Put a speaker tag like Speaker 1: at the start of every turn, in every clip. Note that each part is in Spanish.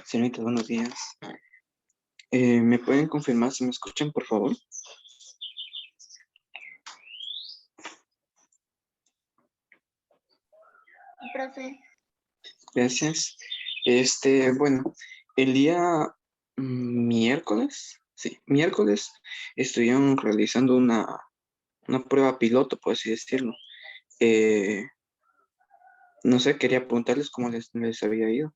Speaker 1: Señorita, buenos días. ¿Me pueden confirmar si me escuchan, por favor?
Speaker 2: Profe,
Speaker 1: Gracias. Bueno, el día miércoles, sí, miércoles estuvieron realizando una prueba piloto, por así decirlo. Eh, no sé, quería preguntarles cómo les había ido.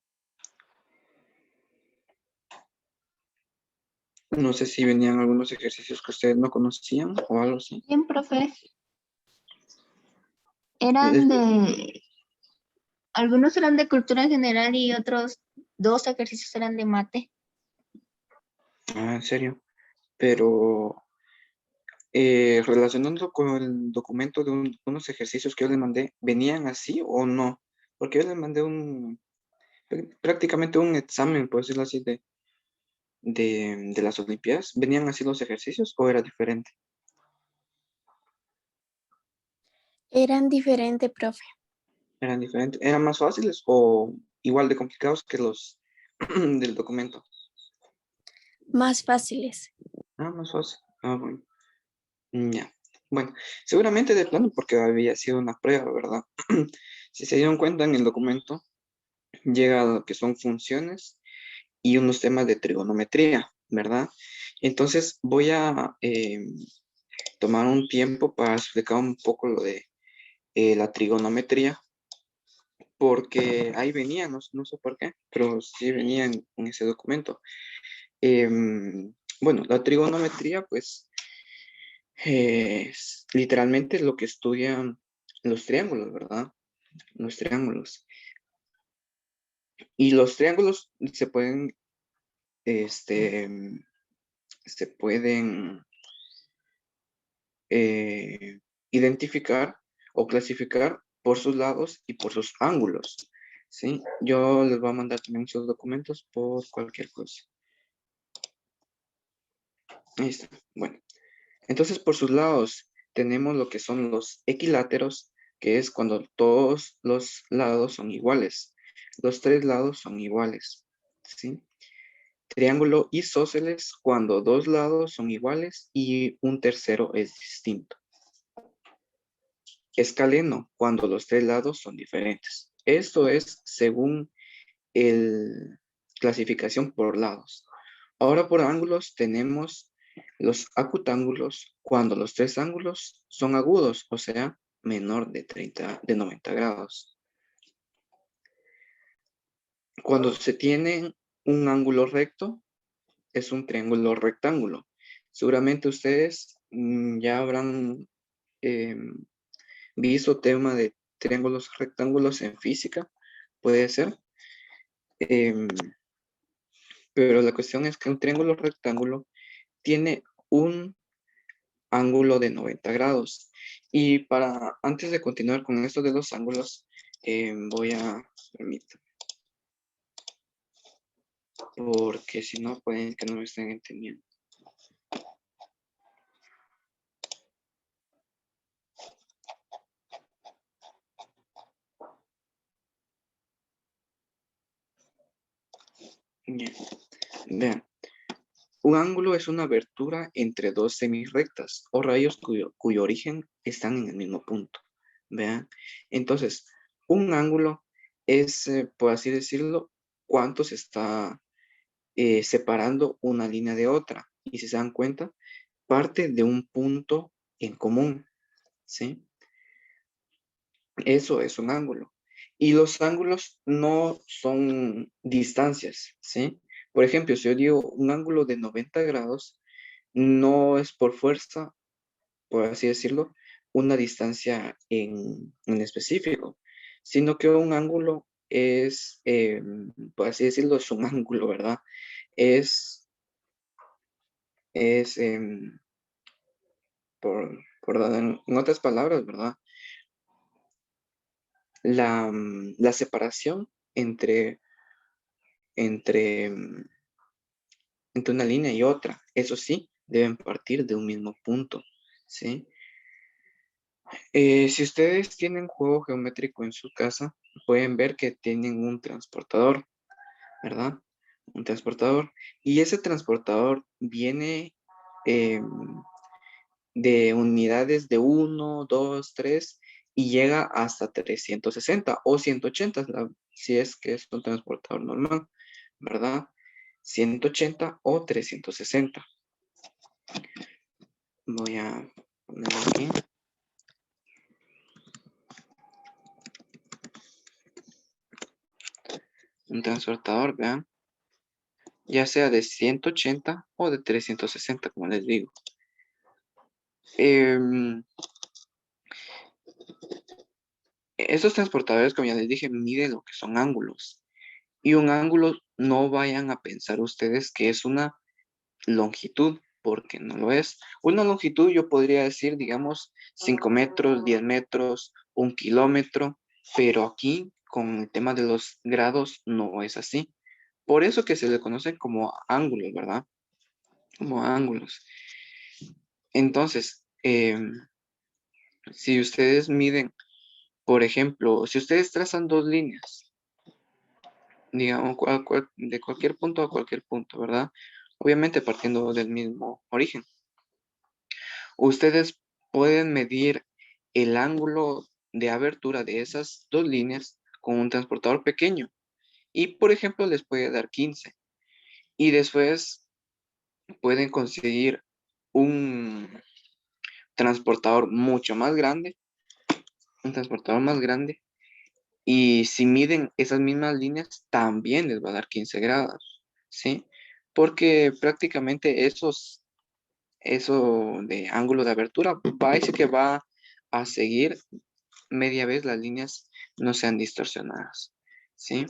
Speaker 1: No sé si venían algunos ejercicios que ustedes no conocían o algo así.
Speaker 2: bien, profe.
Speaker 1: Es-
Speaker 2: Algunos eran de cultura general y otros dos ejercicios eran de mate.
Speaker 1: en serio. Pero relacionando con el documento de unos ejercicios que yo les mandé, ¿venían así o no? Porque yo les mandé prácticamente un examen, por decirlo así, de las Olimpiadas. ¿Venían así los ejercicios o era diferente?
Speaker 3: Eran diferentes, profe.
Speaker 1: ¿Eran diferentes? ¿Eran más fáciles o igual de complicados que los del documento?
Speaker 3: Más fáciles.
Speaker 1: Ah, más fácil. Ah, bueno. Ya. Bueno, seguramente de plano porque había sido una prueba, ¿verdad? Si se dieron cuenta en el documento, llega a lo que son funciones y unos temas de trigonometría, ¿verdad? Entonces voy a tomar un tiempo para explicar un poco lo de la trigonometría, porque ahí venía, no sé por qué, pero sí venía en ese documento. Bueno, la trigonometría, pues, es literalmente lo que estudian los triángulos, ¿verdad? Los triángulos. Y los triángulos este, se pueden eh, identificar o clasificar por sus lados y por sus ángulos, ¿sí? Yo les voy a mandar también sus documentos por cualquier cosa. Ahí está. Bueno, entonces por sus lados tenemos lo que son los equiláteros, que es cuando todos los lados son iguales. Los tres lados son iguales, ¿sí? Triángulo isósceles cuando dos lados son iguales y un tercero es distinto. Escaleno cuando los tres lados son diferentes. Esto es según el clasificación por lados. Ahora por ángulos tenemos los acutángulos cuando los tres ángulos son agudos, o sea, menor de 90 grados. Cuando se tiene un ángulo recto, es un triángulo rectángulo. Seguramente ustedes ya habrán visto tema de triángulos rectángulos en física, puede ser. Em, pero la cuestión es que un triángulo rectángulo tiene un ángulo de 90 grados. Y antes de continuar con esto de los ángulos, permítanme, porque si no pueden que no me estén entendiendo. Bien. Vean, un ángulo es una abertura entre dos semirrectas o rayos cuyo origen están en el mismo punto. Vean, entonces, un ángulo es, por así decirlo, cuánto se está separando una línea de otra. Y si se dan cuenta, parte de un punto en común, ¿sí? Eso es un ángulo. Y los ángulos no son distancias, ¿sí? Por ejemplo, si yo digo un ángulo de 90 grados, no es por fuerza, por así decirlo, una distancia en específico, sino que un ángulo es, por así decirlo, es un ángulo, ¿verdad? Es, es en otras palabras, ¿verdad? La separación entre, mm, entre una línea y otra, eso sí, deben partir de un mismo punto, ¿sí? Si ustedes tienen juego geométrico en su casa, pueden ver que tienen un transportador. ¿verdad? Un transportador. Y ese transportador viene de unidades de 1, 2, 3 y llega hasta 360 o 180 si es que es un transportador normal, ¿verdad? 180 o 360. Voy a ponerlo aquí. Un transportador, vean, ya sea de 180 o de 360, como les digo. Estos transportadores, como ya les dije, miden lo que son ángulos. Y un ángulo no vayan a pensar ustedes que es una longitud, porque no lo es. Una longitud yo podría decir, digamos, 5 metros, 10 metros, 1 kilómetro, pero aquí con el tema de los grados no es así. Por eso que se le conocen como ángulos, ¿verdad? Como ángulos. Entonces, si ustedes miden, por ejemplo, si ustedes trazan dos líneas, digamos, de cualquier punto a cualquier punto, ¿verdad? Obviamente partiendo del mismo origen. Ustedes pueden medir el ángulo de abertura de esas dos líneas con un transportador pequeño y, por ejemplo, les puede dar 15. Y después pueden conseguir un transportador mucho más grande, un transportador más grande, y si miden esas mismas líneas, también les va a dar 15 grados, ¿sí? Porque prácticamente eso de ángulo de abertura parece que va a seguir media vez las líneas no sean distorsionadas, ¿sí?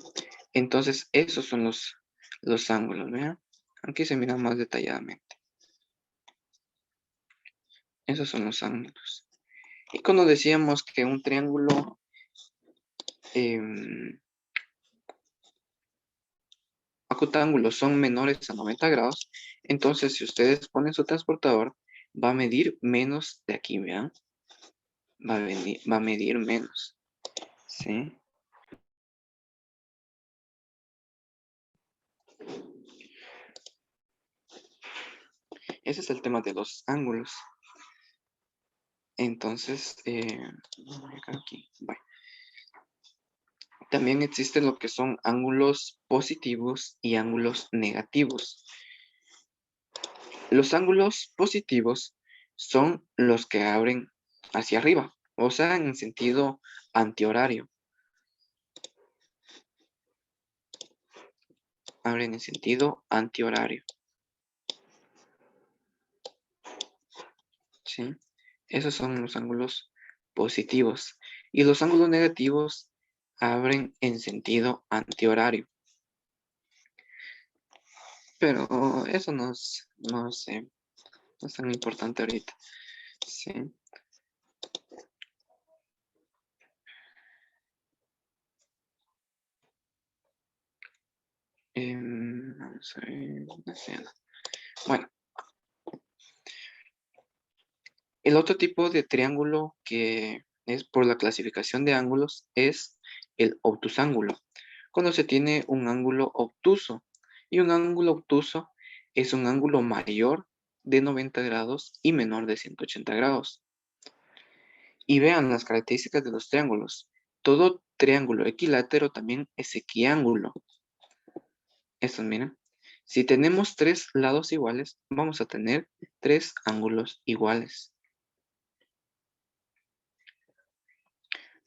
Speaker 1: Entonces, esos son los ángulos, ¿vean? Aquí se mira más detalladamente. Esos son los ángulos. Y cuando decíamos que un triángulo acutángulos son menores a 90 grados, entonces si ustedes ponen su transportador, va a medir menos de aquí, ¿vean? Va a medir menos, ¿sí? Ese es el tema de los ángulos. Entonces, voy acá aquí, bye. También existen lo que son ángulos positivos y ángulos negativos. Los ángulos positivos son los que abren hacia arriba, o sea, en sentido antihorario. Abren en sentido antihorario. ¿Sí? Esos son los ángulos positivos. Y los ángulos negativos abren en sentido antihorario. Pero eso no sé, no es tan importante ahorita. Sí. Vamos a ver, no sé. Bueno, el otro tipo de triángulo que es por la clasificación de ángulos es el obtusángulo, cuando se tiene un ángulo obtuso. Y un ángulo obtuso es un ángulo mayor de 90 grados y menor de 180 grados. Y vean las características de los triángulos. Todo triángulo equilátero también es equiángulo. Estos, miren. Si tenemos tres lados iguales, vamos a tener tres ángulos iguales.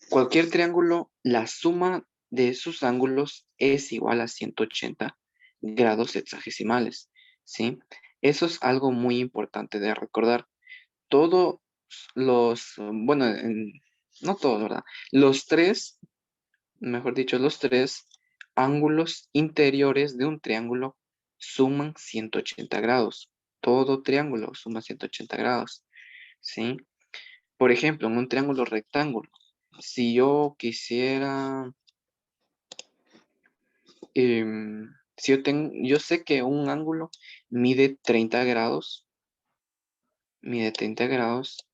Speaker 1: Cualquier triángulo, la suma de sus ángulos es igual a 180 grados hexagesimales, ¿sí? Eso es algo muy importante de recordar. Todos bueno, no todos, ¿verdad? Los tres, mejor dicho, los tres ángulos interiores de un triángulo suman 180 grados. Todo triángulo suma 180 grados, ¿sí? Por ejemplo, en un triángulo rectángulo, si yo quisiera, yo sé que un ángulo mide 30 grados, mide 30 grados,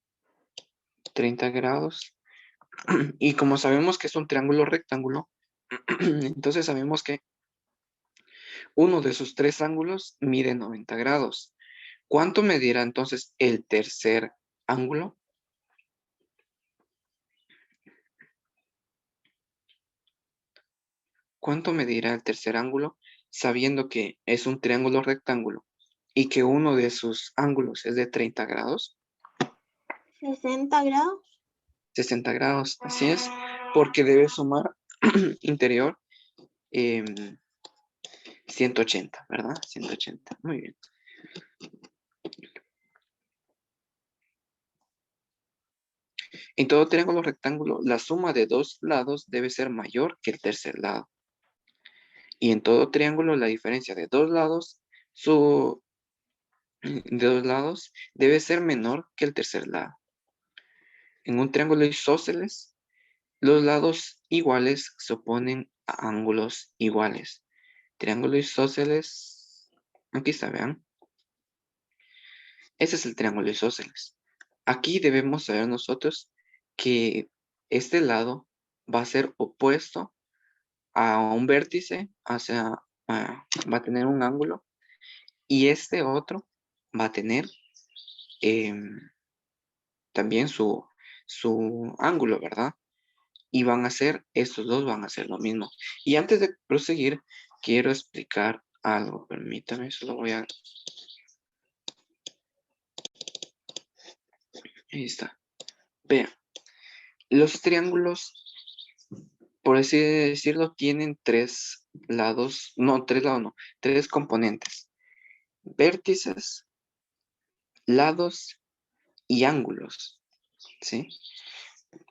Speaker 1: y como sabemos que es un triángulo rectángulo, entonces sabemos que Uno de sus tres ángulos mide 90 grados. ¿Cuánto medirá entonces el tercer ángulo? ¿Cuánto medirá el tercer ángulo sabiendo que es un triángulo rectángulo y que uno de sus ángulos es de 30 grados?
Speaker 2: 60 grados.
Speaker 1: 60 grados, así es, porque debe sumar interior 180, ¿verdad? 180, muy bien. En todo triángulo rectángulo, la suma de dos lados debe ser mayor que el tercer lado. Y en todo triángulo, la diferencia de dos lados, debe ser menor que el tercer lado. En un triángulo isósceles, los lados iguales se oponen a ángulos iguales. Triángulo isósceles, aquí está, vean. Ese es el triángulo isósceles. Aquí debemos saber nosotros que este lado va a ser opuesto a un vértice, va a tener un ángulo, y este otro va a tener también su ángulo, ¿verdad? Y estos dos van a hacer lo mismo. Y antes de proseguir, quiero explicar algo. Permítame, solo voy a... Ahí está. Vean, los triángulos, por así decirlo, tienen tres lados, no, tres componentes. Vértices, lados y ángulos, ¿sí?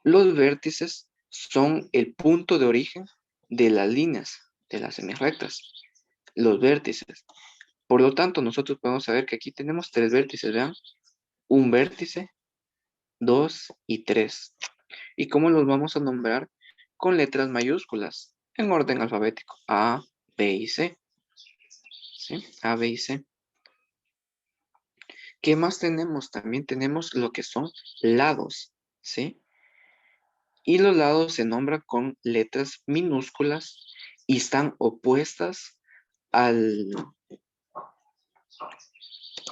Speaker 1: Los vértices son el punto de origen de las líneas, de las semirrectas. Los vértices. Por lo tanto, nosotros podemos saber que aquí tenemos tres vértices, ¿vean? Un vértice, dos y tres. ¿Y cómo los vamos a nombrar? Con letras mayúsculas, en orden alfabético. A, B y C. ¿Sí? A, B y C. ¿Qué más tenemos? También tenemos lo que son lados, ¿sí? Y los lados se nombran con letras minúsculas y están opuestas al...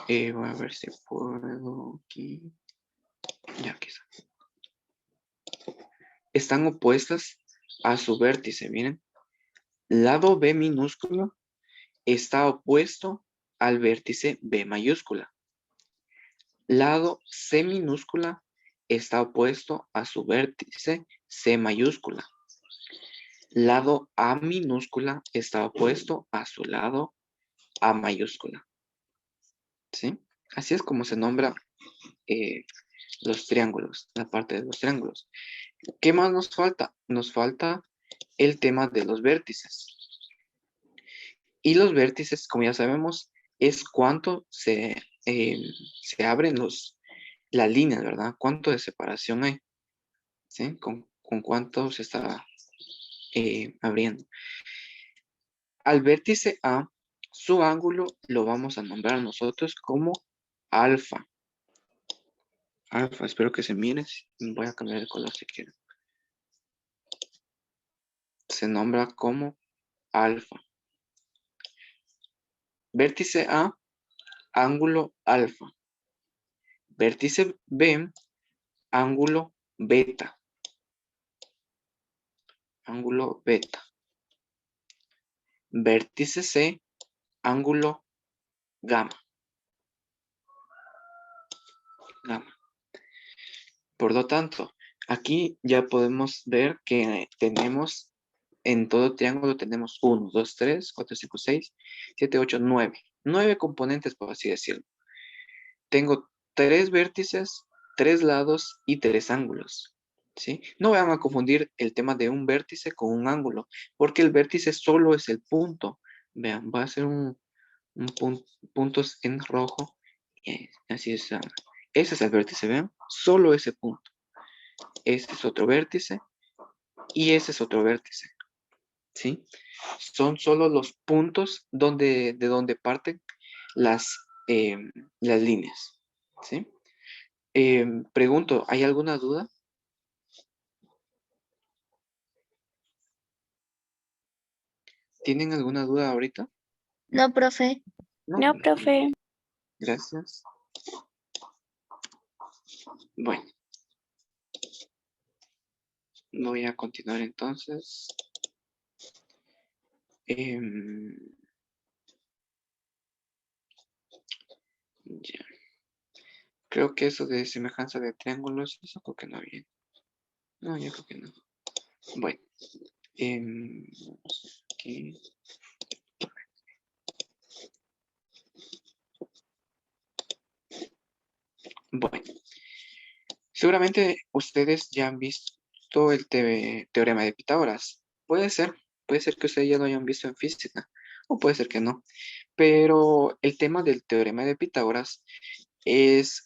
Speaker 1: voy a ver si puedo aquí. Ya, quizá. Están opuestas a su vértice, miren. Lado B minúsculo está opuesto al vértice B mayúscula. Lado C minúscula está opuesto a su vértice C mayúscula. Lado A minúscula está opuesto a su lado A mayúscula. ¿Sí? Así es como se nombra los triángulos, la parte de los triángulos. ¿Qué más nos falta? Nos falta el tema de los vértices. Y los vértices, como ya sabemos, es cuánto se abren las líneas, ¿verdad? Cuánto de separación hay, ¿sí? Con cuánto se está abriendo. Al vértice A, su ángulo lo vamos a nombrar nosotros como alfa. Alfa, espero que se mire. Voy a cambiar el color si quieren. Se nombra como alfa. Vértice A, ángulo alfa. Vértice B, ángulo beta. Ángulo beta. Vértice C, ángulo gamma. Gamma. Por lo tanto, aquí ya podemos ver que tenemos, en todo triángulo tenemos 1, 2, 3, 4, 5, 6, 7, 8, 9. 9 componentes, por así decirlo. Tengo 3 vértices, 3 lados y 3 ángulos. ¿Sí? No vayan a confundir el tema de un vértice con un ángulo, porque el vértice solo es el punto. Vean, va a ser puntos en rojo. Así es. Ese es el vértice, vean. Solo ese punto. Este es otro vértice y ese es otro vértice. ¿Sí? Son solo los puntos de donde parten las líneas. ¿Sí? Pregunto, ¿hay alguna duda? ¿Tienen alguna duda ahorita?
Speaker 2: No, profe.
Speaker 3: No, profe.
Speaker 1: Gracias. Bueno. Voy a continuar entonces. Ya. Creo que eso de semejanza de triángulos, eso creo que no viene. No, yo creo que no. Bueno. Vamos aquí. Bueno. Seguramente ustedes ya han visto el teorema de Pitágoras. Puede ser que ustedes ya lo hayan visto en física, o puede ser que no. Pero el tema del teorema de Pitágoras es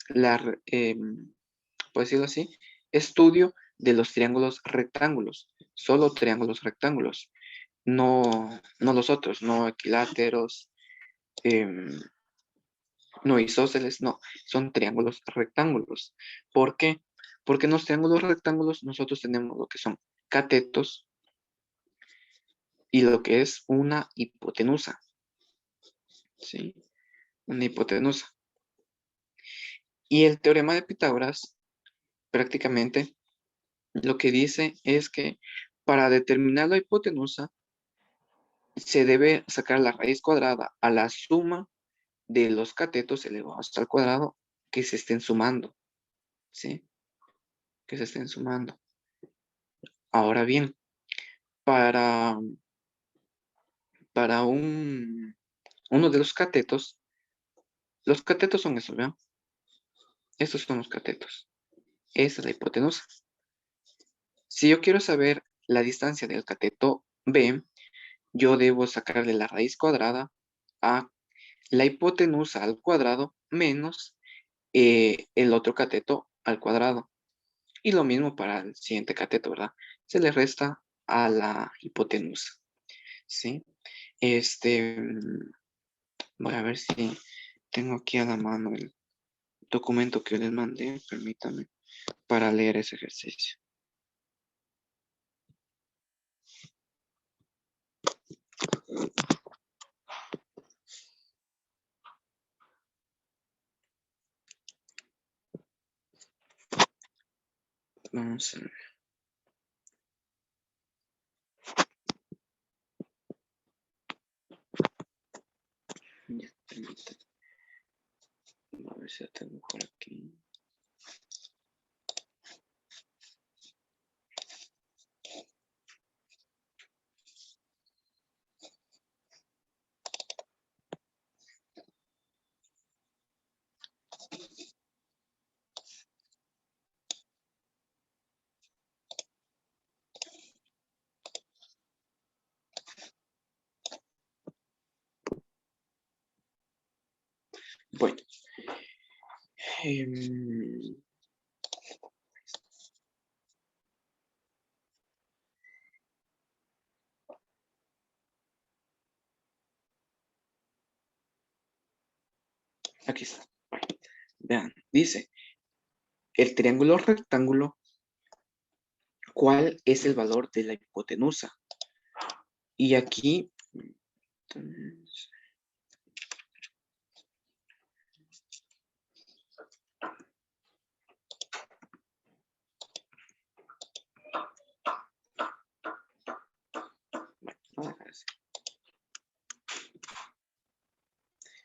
Speaker 1: por decirlo así, estudio de los triángulos rectángulos, solo triángulos rectángulos, no los otros, no equiláteros, no isósceles, no, son triángulos rectángulos. ¿Por qué? Porque en los triángulos rectángulos nosotros tenemos lo que son catetos y lo que es una hipotenusa, ¿sí? Una hipotenusa. Y el teorema de Pitágoras prácticamente lo que dice es que para determinar la hipotenusa se debe sacar la raíz cuadrada a la suma de los catetos elevados al cuadrado que se estén sumando, ¿sí? Que se estén sumando. Ahora bien, para, para uno de los catetos son esos, ¿vean? Estos son los catetos. Esa es la hipotenusa. Si yo quiero saber la distancia del cateto B, yo debo sacarle la raíz cuadrada a la hipotenusa al cuadrado menos el otro cateto al cuadrado. Y lo mismo para el siguiente cateto, ¿verdad? Se le resta a la hipotenusa, ¿sí? Voy a ver si tengo aquí a la mano el documento que les mandé, permítame, para leer ese ejercicio. Vamos a ver. Ya, permítame. A ver si lo tengo por aquí. Bueno. Aquí está. Bueno, vean, dice, el triángulo rectángulo, ¿cuál es el valor de la hipotenusa? Y aquí,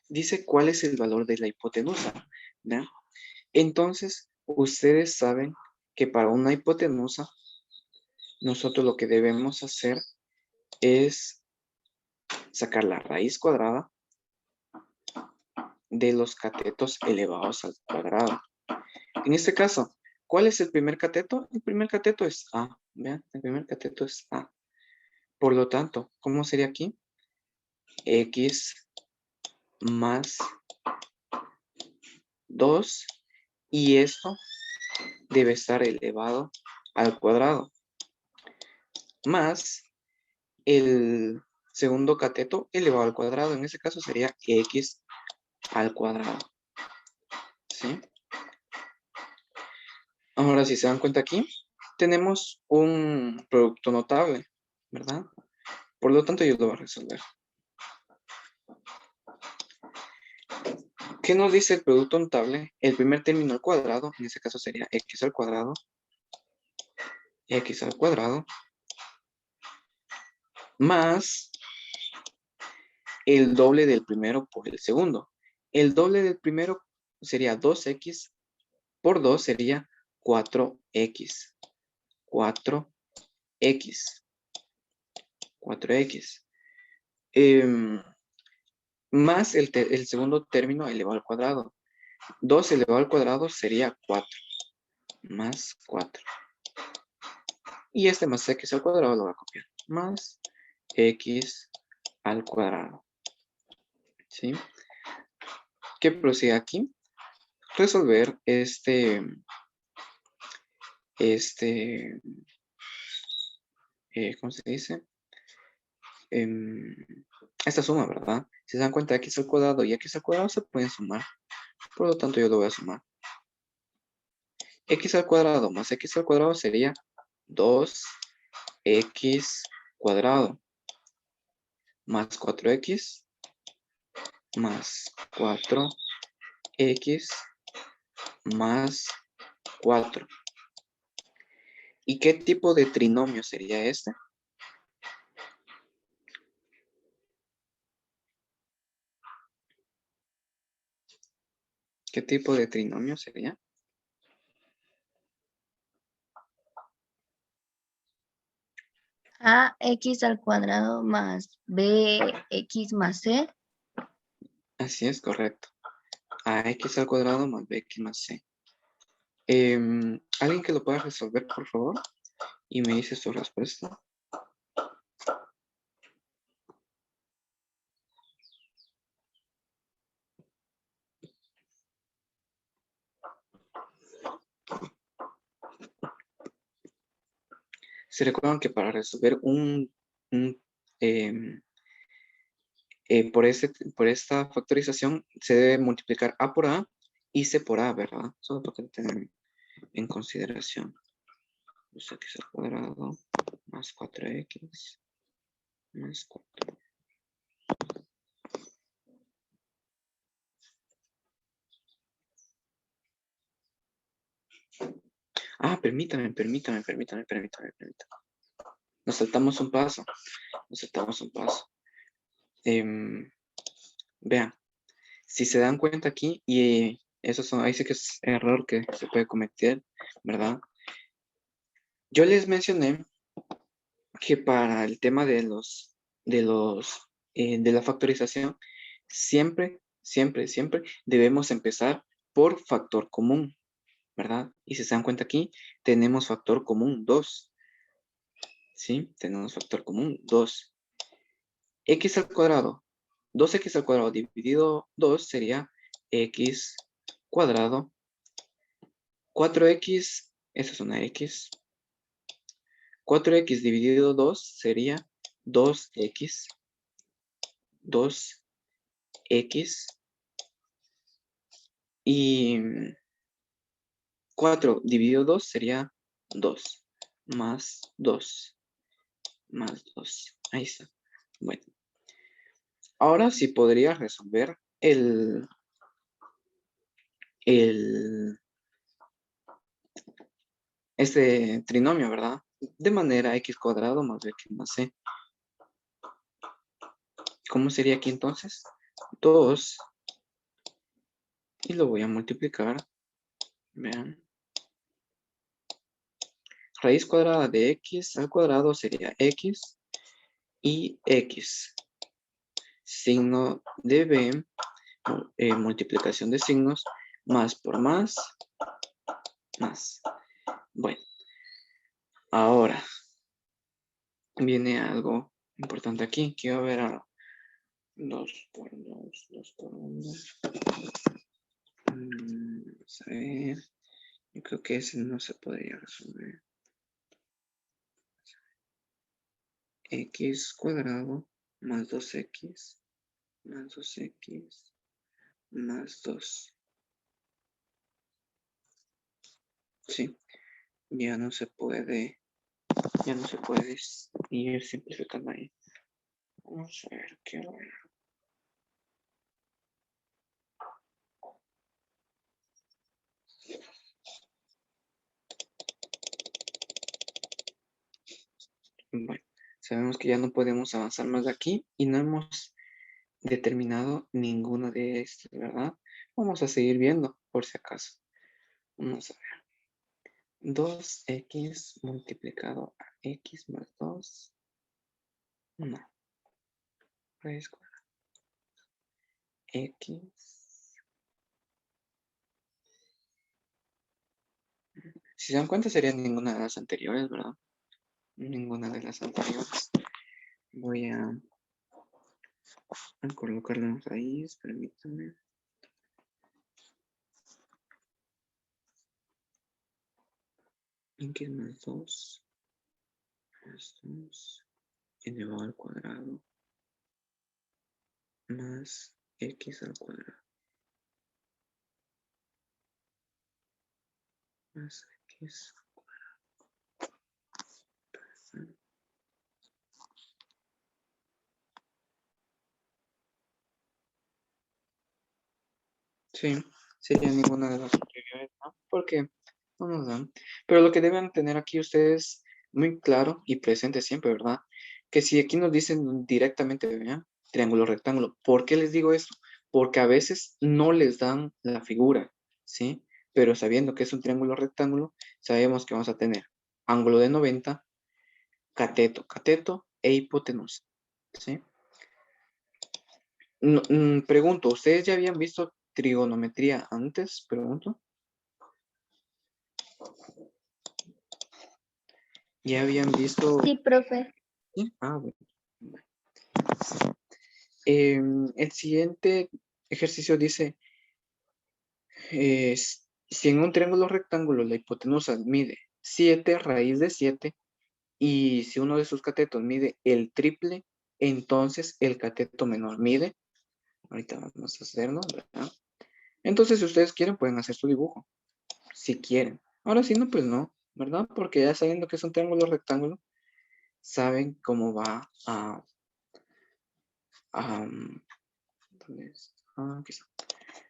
Speaker 1: dice cuál es el valor de la hipotenusa, ¿no? Entonces, ustedes saben que para una hipotenusa, nosotros lo que debemos hacer es sacar la raíz cuadrada de los catetos elevados al cuadrado. En este caso, ¿cuál es el primer cateto? El primer cateto es A. Vean, el primer cateto es A. Por lo tanto, ¿cómo sería aquí? X más 2 y esto debe estar elevado al cuadrado. Más el segundo cateto elevado al cuadrado. En este caso sería X al cuadrado. ¿Sí? Ahora, si se dan cuenta aquí, tenemos un producto notable, ¿verdad? Por lo tanto, yo lo voy a resolver. ¿Qué nos dice el producto notable? El primer término al cuadrado, en este caso sería x al cuadrado, más el doble del primero por el segundo. El doble del primero sería 2x por 2 sería 4x. 4x. 4x. Más el segundo término elevado al cuadrado. 2 elevado al cuadrado sería 4. Más 4. Y este más x al cuadrado lo voy a copiar. Más x al cuadrado. ¿Sí? ¿Qué prosigue aquí? Resolver ¿cómo se dice? Esta suma, ¿verdad? Si se dan cuenta, x al cuadrado y x al cuadrado se pueden sumar. Por lo tanto, yo lo voy a sumar. X al cuadrado más x al cuadrado sería 2x cuadrado más 4x más 4x más 4. ¿Y qué tipo de trinomio sería este? ¿Qué tipo de trinomio sería?
Speaker 2: Ax al cuadrado más bx más c.
Speaker 1: Así es, correcto. Ax al cuadrado más bx más c. ¿Alguien que lo pueda resolver, por favor? Y me dice su respuesta. Se recuerdan que para resolver por esta factorización se debe multiplicar a por a y c por a, ¿verdad? Solo para que tener en consideración. Pues x al cuadrado más 4x más 4. Permítame. Nos saltamos un paso. Vean, si se dan cuenta aquí, y ahí sí que es error que se puede cometer, ¿verdad? Yo les mencioné que para el tema de la factorización, siempre debemos empezar por factor común, ¿verdad? Y si se dan cuenta aquí, tenemos factor común 2. ¿Sí? Tenemos factor común 2. X al cuadrado. 2x al cuadrado dividido 2 sería x cuadrado. 4x, esa es una x. 4x dividido 2 sería 2x. 2x. Y 4 dividido 2 sería 2. Más 2. Más 2. Ahí está. Bueno. Ahora sí podría resolver este trinomio, ¿verdad? De manera x cuadrado más x más c. ¿Cómo sería aquí entonces? 2. Y lo voy a multiplicar. Vean. Raíz cuadrada de x al cuadrado sería x. Y x. Signo de b. Multiplicación de signos. Más por más. Más. Bueno. Ahora. Viene algo importante aquí. Quiero ver algo. 2 por 2. 2 por 1. Vamos a ver. Yo creo que ese no se podría resolver. X cuadrado más 2x más 2x más 2. Sí, ya no se puede ir simplificando ahí. Vamos a ver qué ver. Bueno, sabemos que ya no podemos avanzar más de aquí y no hemos determinado ninguna de estas, ¿verdad? Vamos a seguir viendo por si acaso. Vamos a ver. 2x multiplicado a x más 2. No. Raíz cuadrada. X. Si se dan cuenta sería ninguna de las anteriores, ¿verdad? Ninguna de las anteriores. Voy a colocarle una raíz, permítame. X más 2 más 2 elevado al cuadrado más x al cuadrado más x al cuadrado. Sí, sería ninguna de las anteriores, ¿no? Porque no nos dan. Pero lo que deben tener aquí ustedes muy claro y presente siempre, ¿verdad? Que si aquí nos dicen directamente, vean, triángulo, rectángulo. ¿Por qué les digo esto? Porque a veces no les dan la figura, ¿sí? Pero sabiendo que es un triángulo rectángulo, sabemos que vamos a tener ángulo de 90, cateto e hipotenusa, ¿sí? Pregunto, ¿ustedes ya habían visto trigonometría antes? Pregunto. ¿Ya habían visto?
Speaker 2: Sí, profe.
Speaker 1: ¿Sí? Ah, bueno. El siguiente ejercicio dice, si en un triángulo rectángulo la hipotenusa mide 7 raíz de 7 y si uno de sus catetos mide el triple, entonces el cateto menor mide, ahorita vamos a hacerlo, ¿verdad? Entonces si ustedes quieren pueden hacer su dibujo, si quieren. Ahora sí, no, pues no, ¿verdad? Porque ya sabiendo que es un triángulo rectángulo, saben cómo va ¿dónde está? Aquí está.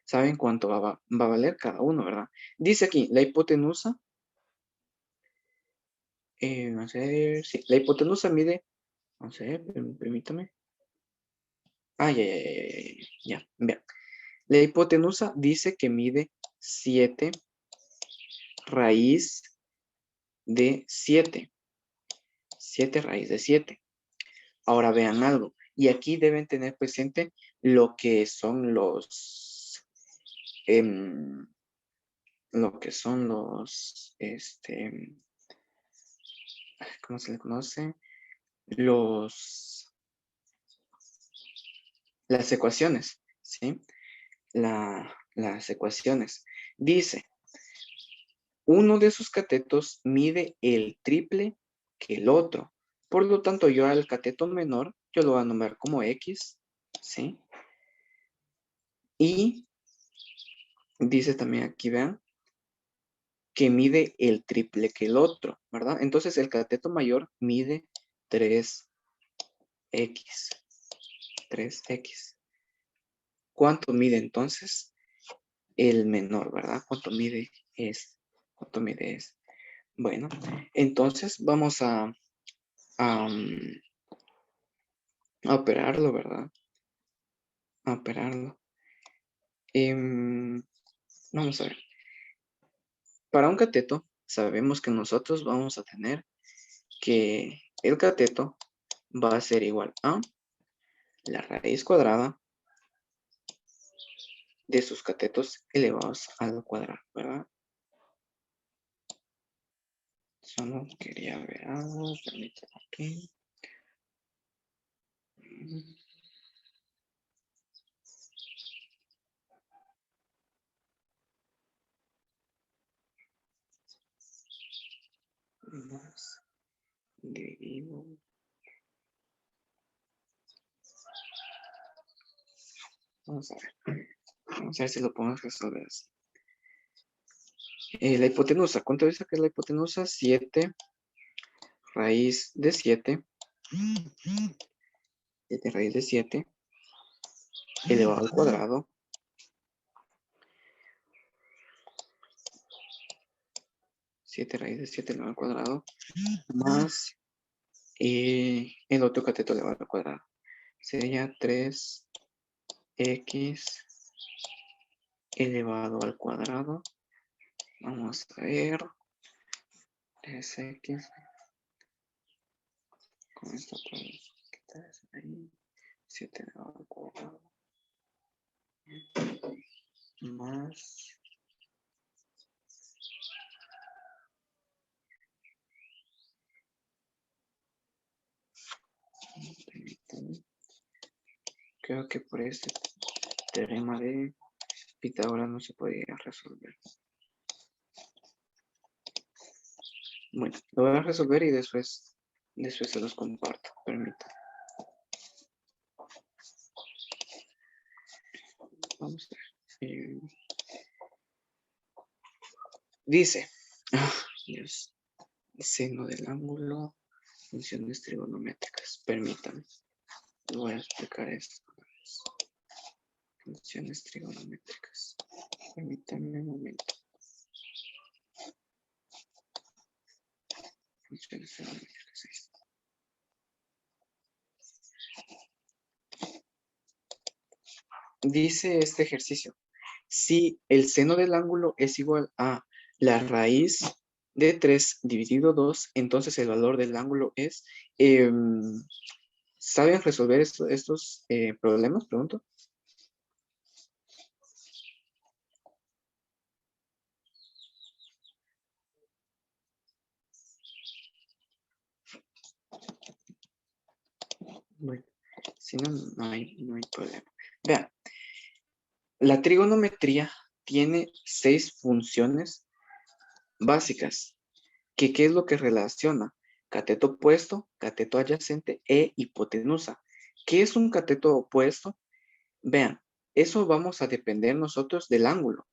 Speaker 1: Saben cuánto va a valer cada uno, ¿verdad? Dice aquí, la hipotenusa, vamos a ver, sí, la hipotenusa mide, vamos a ver, permítame. Ya, vean. La hipotenusa dice que mide 7 raíz de 7. 7 raíz de 7. Ahora vean algo. Y aquí deben tener presente lo que son em, ¿cómo se le conoce? Las ecuaciones, ¿sí? Las ecuaciones. Dice, uno de sus catetos mide el triple que el otro. Por lo tanto, yo al cateto menor, yo lo voy a nombrar como X, ¿sí? Y dice también aquí, vean, que mide el triple que el otro, ¿verdad? Entonces, el cateto mayor mide 3X. 3X. ¿Cuánto mide entonces el menor, verdad? ¿Cuánto mide es? ¿Cuánto mide es? Bueno, entonces vamos a, mm, a operarlo, ¿verdad? A operarlo. Vamos a ver. Para un cateto, sabemos que nosotros vamos a tener que el cateto va a ser igual a la raíz cuadrada de sus catetos elevados al cuadrado, ¿verdad? Solo quería ver algo, permítame aquí. Más dividido. Vamos a ver. Vamos a ver si lo podemos resolver así. La hipotenusa, ¿cuánto dice que es la hipotenusa? 7 raíz de 7. 7 raíz de 7 elevado al cuadrado. 7 raíz de 7 elevado al cuadrado. Más y el otro cateto elevado al cuadrado. Sería 3x elevado al cuadrado. Vamos a ver. 3x. Con esto podemos quitar eso de ahí. 7 elevado al cuadrado. Más. Permítanme. Creo que por este teorema de Pitágoras no se podía resolver. Bueno, lo voy a resolver y después se los comparto. Permítanme. Vamos a ver. Dice, Dios, seno del ángulo, funciones trigonométricas. Permítanme. Voy a explicar esto. Funciones trigonométricas. Permítanme un momento. Funciones trigonométricas. Dice este ejercicio. Si el seno del ángulo es igual a la raíz de 3 dividido 2, entonces el valor del ángulo es... ¿saben resolver estos problemas? Pregunto. Bueno, si no, no hay problema. Vean, la trigonometría tiene 6 funciones básicas. ¿Qué es lo que relaciona? Cateto opuesto, cateto adyacente e hipotenusa. ¿Qué es un cateto opuesto? Vean, eso vamos a depender nosotros del ángulo.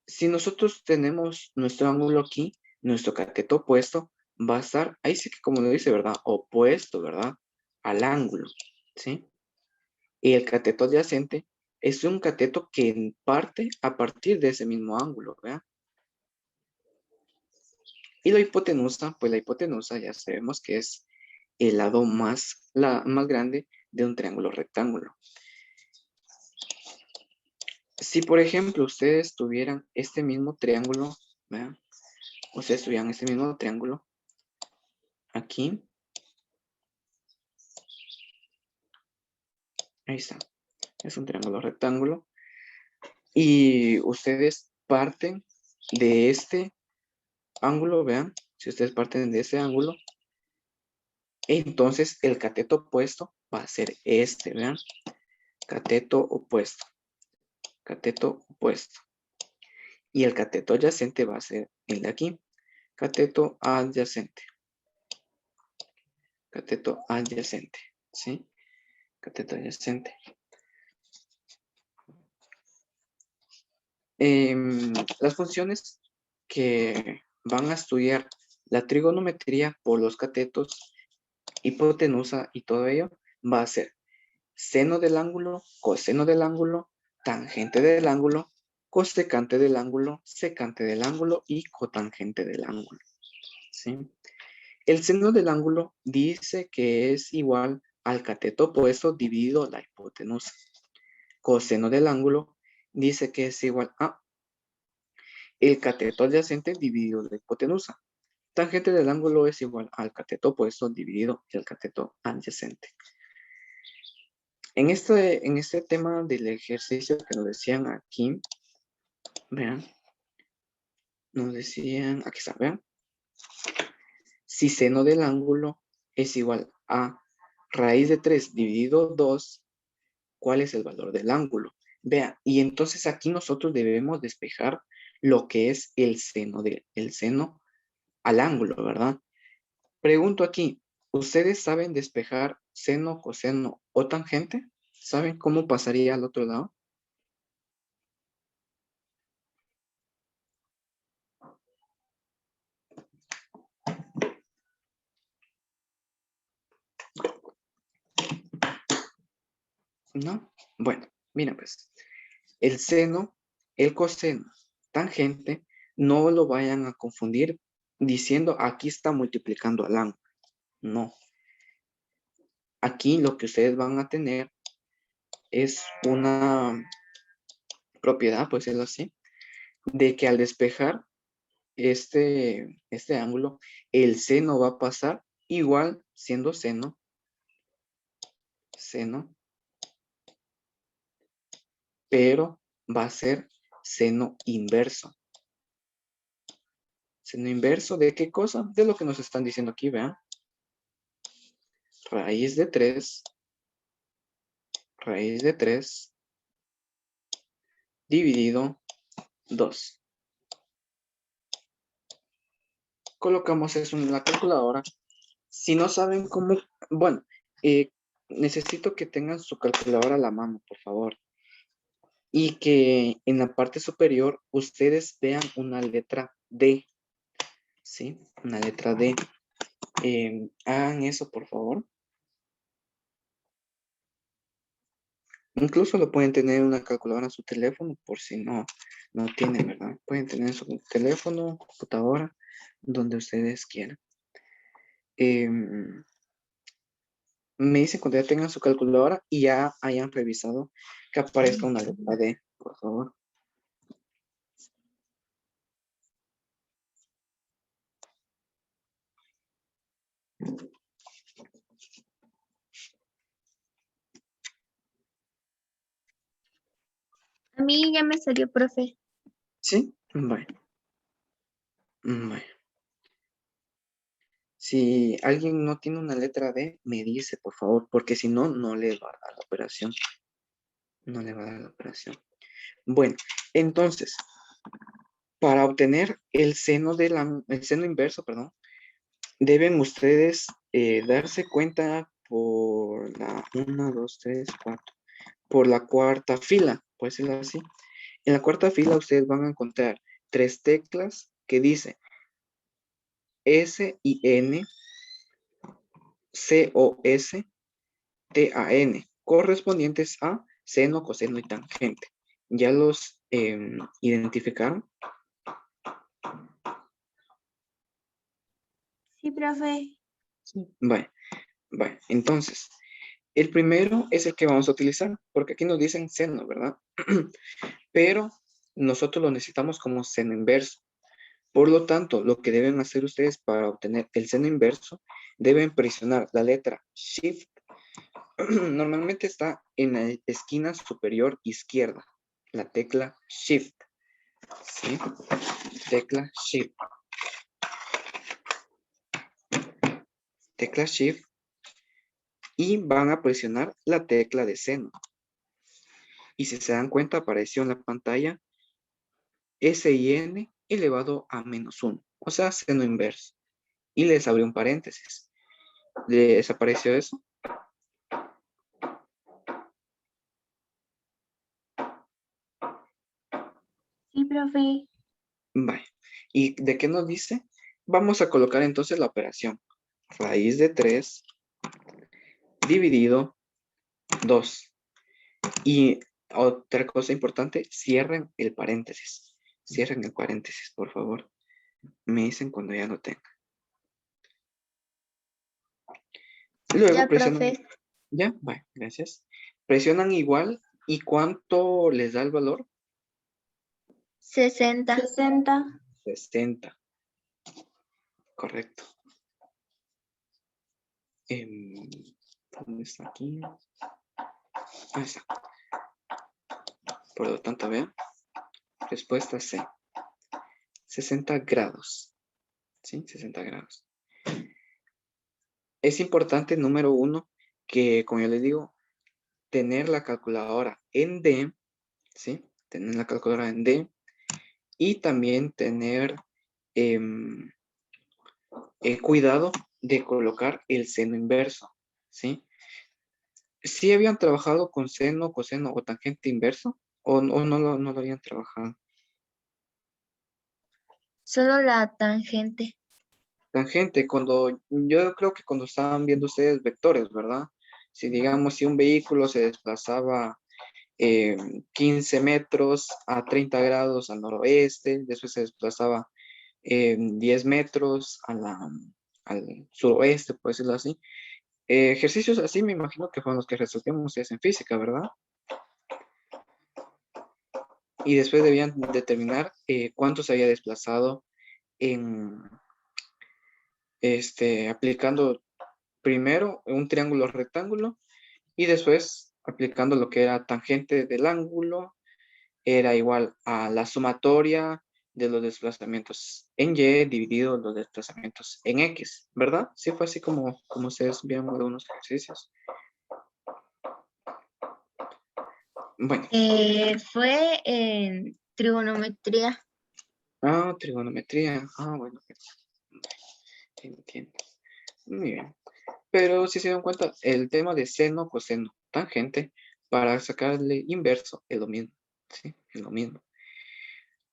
Speaker 1: Si nosotros tenemos nuestro ángulo aquí, nuestro cateto opuesto va a estar, ahí sí que como lo dice, ¿verdad? Opuesto, ¿verdad? Al ángulo, ¿sí? Y el cateto adyacente es un cateto que parte a partir de ese mismo ángulo, ¿verdad? Y la hipotenusa, pues la hipotenusa ya sabemos que es el lado más grande de un triángulo rectángulo. Si, por ejemplo, ustedes tuvieran este mismo triángulo, ¿verdad? Ustedes tuvieran este mismo triángulo aquí. Ahí está. Es un triángulo rectángulo. Y ustedes parten de este ángulo, vean. Si ustedes parten de este ángulo, entonces el cateto opuesto va a ser este, vean. Cateto opuesto. Cateto opuesto. Y el cateto adyacente va a ser el de aquí. Cateto adyacente. Cateto adyacente. ¿Sí? Cateto adyacente. Las funciones que van a estudiar la trigonometría por los catetos, hipotenusa y todo ello, va a ser seno del ángulo, coseno del ángulo, tangente del ángulo, cosecante del ángulo, secante del ángulo y cotangente del ángulo. ¿Sí? El seno del ángulo dice que es igual al cateto opuesto dividido la hipotenusa. Coseno del ángulo dice que es igual a el cateto adyacente dividido la hipotenusa. Tangente del ángulo es igual al cateto opuesto dividido el cateto adyacente. En este tema del ejercicio que nos decían aquí, vean, nos decían, aquí está, vean. Si seno del ángulo es igual a raíz de 3 dividido 2, ¿cuál es el valor del ángulo? Vean, y entonces aquí nosotros debemos despejar lo que es el seno al ángulo, ¿verdad? Pregunto aquí, ¿ustedes saben despejar seno, coseno o tangente? ¿Saben cómo pasaría al otro lado? ¿No? Bueno, mira pues, el seno, el coseno, tangente, no lo vayan a confundir diciendo aquí está multiplicando al ángulo. No. Aquí lo que ustedes van a tener es una propiedad, por decirlo así, de que al despejar este ángulo, el seno va a pasar igual siendo seno, pero va a ser seno inverso. Seno inverso ¿de qué cosa? De lo que nos están diciendo aquí, vean. Raíz de 3 dividido 2. Colocamos eso en la calculadora. Si no saben cómo, bueno, necesito que tengan su calculadora a la mano, por favor. Y que en la parte superior ustedes vean una letra D. ¿Sí? Una letra D. Hagan eso, por favor. Incluso lo pueden tener en una calculadora en su teléfono, por si no tienen, ¿verdad? Pueden tener en su teléfono, computadora, donde ustedes quieran. Me dicen cuando ya tengan su calculadora y ya hayan revisado que aparezca una letra D, por favor.
Speaker 2: A mí ya me salió, profe.
Speaker 1: ¿Sí? Bueno. Bueno. Si alguien no tiene una letra D, me dice, por favor, porque si no, no le va a dar la operación. No le va a dar la operación. Bueno, entonces, para obtener el seno inverso, perdón, deben ustedes darse cuenta por la 1, 2, 3, 4, por la cuarta fila, puede ser así. En la cuarta fila ustedes van a encontrar 3 teclas que dice S y N, C O S, T A N, correspondientes a seno, coseno y tangente. ¿Ya los identificaron?
Speaker 2: Sí, profe.
Speaker 1: Sí. Bueno, entonces, el primero es el que vamos a utilizar, porque aquí nos dicen seno, ¿verdad? Pero nosotros lo necesitamos como seno inverso. Por lo tanto, lo que deben hacer ustedes para obtener el seno inverso, deben presionar la letra Shift. Normalmente está en la esquina superior izquierda, la tecla Shift. ¿Sí? Tecla Shift. Tecla Shift. Y van a presionar la tecla de seno. Y si se dan cuenta, apareció en la pantalla SIN elevado a -1. O sea, seno inverso. Y les abrió un paréntesis. ¿Les apareció eso?
Speaker 2: Sí, profe.
Speaker 1: Vale. ¿Y de qué nos dice? Vamos a colocar entonces la operación. Raíz de 3 dividido 2. Y otra cosa importante, cierren el paréntesis. Cierren el paréntesis, por favor. Me dicen cuando ya lo tengan. Luego
Speaker 2: Ya,
Speaker 1: presionan.
Speaker 2: profe.
Speaker 1: Ya, vale, gracias. Presionan igual. ¿Y cuánto les da el valor?
Speaker 2: 60.
Speaker 1: 60. Correcto. ¿Dónde está aquí? Ahí está. Por lo tanto, vean. Respuesta C. 60 grados. ¿Sí? 60 grados. Es importante, número 1, que, como yo les digo, tener la calculadora en D, ¿sí? Tener la calculadora en D y también tener cuidado de colocar el seno inverso, ¿sí? ¿Sí habían trabajado con seno, coseno o tangente inverso? ¿O no lo habían trabajado?
Speaker 2: Solo la tangente.
Speaker 1: Tangente, yo creo que cuando estaban viendo ustedes vectores, ¿verdad? Si digamos, si un vehículo se desplazaba 15 metros a 30 grados al noroeste, después se desplazaba 10 metros al suroeste, por decirlo así. Ejercicios así me imagino que fueron los que resolvimos ustedes en física, ¿verdad? Y después debían determinar cuánto se había desplazado en, aplicando primero un triángulo rectángulo y después aplicando lo que era tangente del ángulo, era igual a la sumatoria de los desplazamientos en Y dividido los desplazamientos en X, ¿verdad? Sí fue así como ustedes vieron algunos ejercicios. Bueno.
Speaker 2: Fue en trigonometría.
Speaker 1: Ah, trigonometría. Ah, bueno. Entiendo. Muy bien. Pero si se dan cuenta, el tema de seno, coseno, tangente, para sacarle inverso es lo mismo. ¿Sí? Es lo mismo.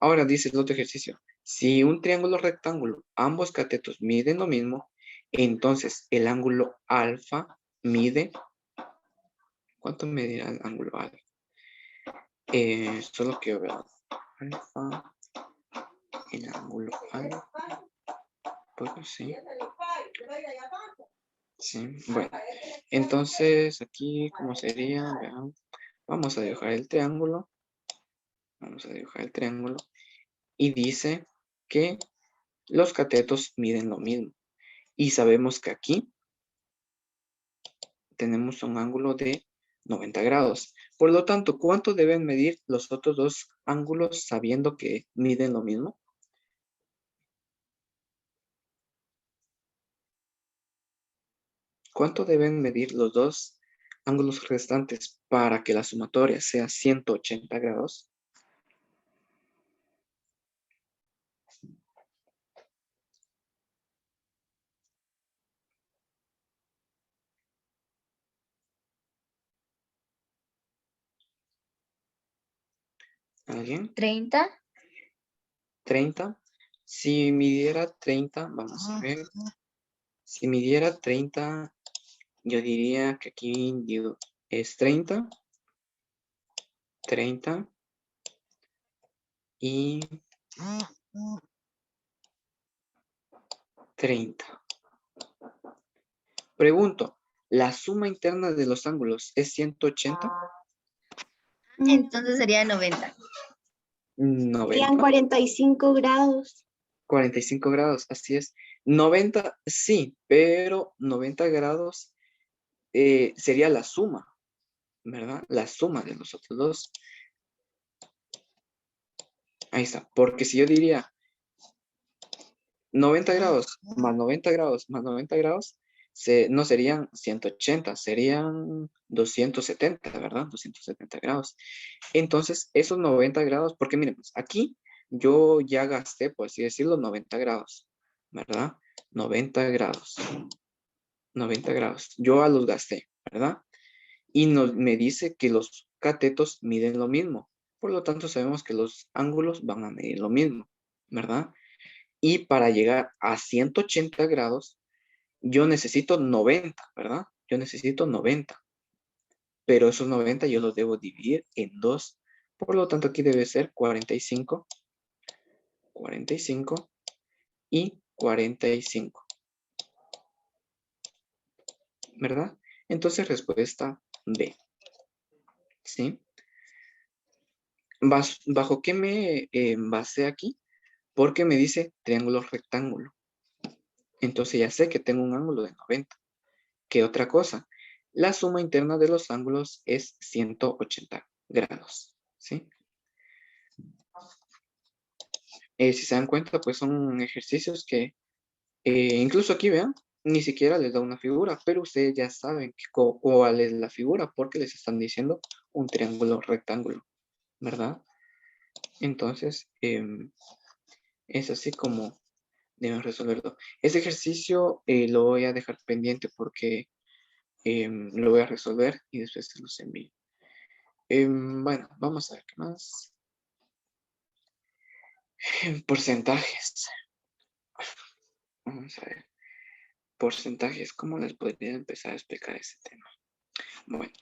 Speaker 1: Ahora dice el otro ejercicio. Si un triángulo rectángulo, ambos catetos miden lo mismo, entonces el ángulo alfa mide. ¿Cuánto medirá el ángulo alfa? Solo quiero ver. Alfa. El ángulo alfa. Pues sí. Sí, bueno. Entonces aquí, ¿cómo sería? Vean. Vamos a dibujar el triángulo. Vamos a dibujar el triángulo. Y dice que los catetos miden lo mismo. Y sabemos que aquí tenemos un ángulo de 90 grados. Por lo tanto, ¿cuánto deben medir los otros dos ángulos sabiendo que miden lo mismo? ¿Cuánto deben medir los dos ángulos restantes para que la sumatoria sea 180 grados? ¿Alguien?
Speaker 2: 30.
Speaker 1: 30. Si midiera 30, vamos a ver. Si midiera 30, yo diría que aquí es 30, 30 y 30. Pregunto, ¿la suma interna de los ángulos es 180?
Speaker 2: Entonces sería 90.
Speaker 3: Serían
Speaker 1: 90.
Speaker 3: 45 grados.
Speaker 1: 45 grados, así es. 90, sí, pero 90 grados sería la suma, ¿verdad? La suma de los otros dos. Ahí está, porque si yo diría 90 grados más 90 grados más 90 grados, no serían 180, serían 270, ¿verdad? 270 grados. Entonces, esos 90 grados, porque miren, pues, aquí yo ya gasté, por así decirlo, 90 grados, ¿verdad? 90 grados. 90 grados. Yo los gasté, ¿verdad? Y me dice que los catetos miden lo mismo. Por lo tanto, sabemos que los ángulos van a medir lo mismo, ¿verdad? Y para llegar a 180 grados, yo necesito 90, ¿verdad? Yo necesito 90. Pero esos 90 yo los debo dividir en 2. Por lo tanto, aquí debe ser 45, 45 y 45. ¿Verdad? Entonces, respuesta B. ¿Sí? ¿Bajo qué me basé aquí? Porque me dice triángulo rectángulo. Entonces ya sé que tengo un ángulo de 90. ¿Qué otra cosa? La suma interna de los ángulos es 180 grados. ¿Sí? Si se dan cuenta, pues son ejercicios que incluso aquí, vean, ni siquiera les da una figura, pero ustedes ya saben cuál es la figura porque les están diciendo un triángulo rectángulo, ¿verdad? Entonces, es así como deben resolverlo. Ese ejercicio lo voy a dejar pendiente porque lo voy a resolver y después se los envío. Bueno, vamos a ver qué más. Porcentajes. Vamos a ver. Porcentajes. ¿Cómo les podría empezar a explicar ese tema? Bueno,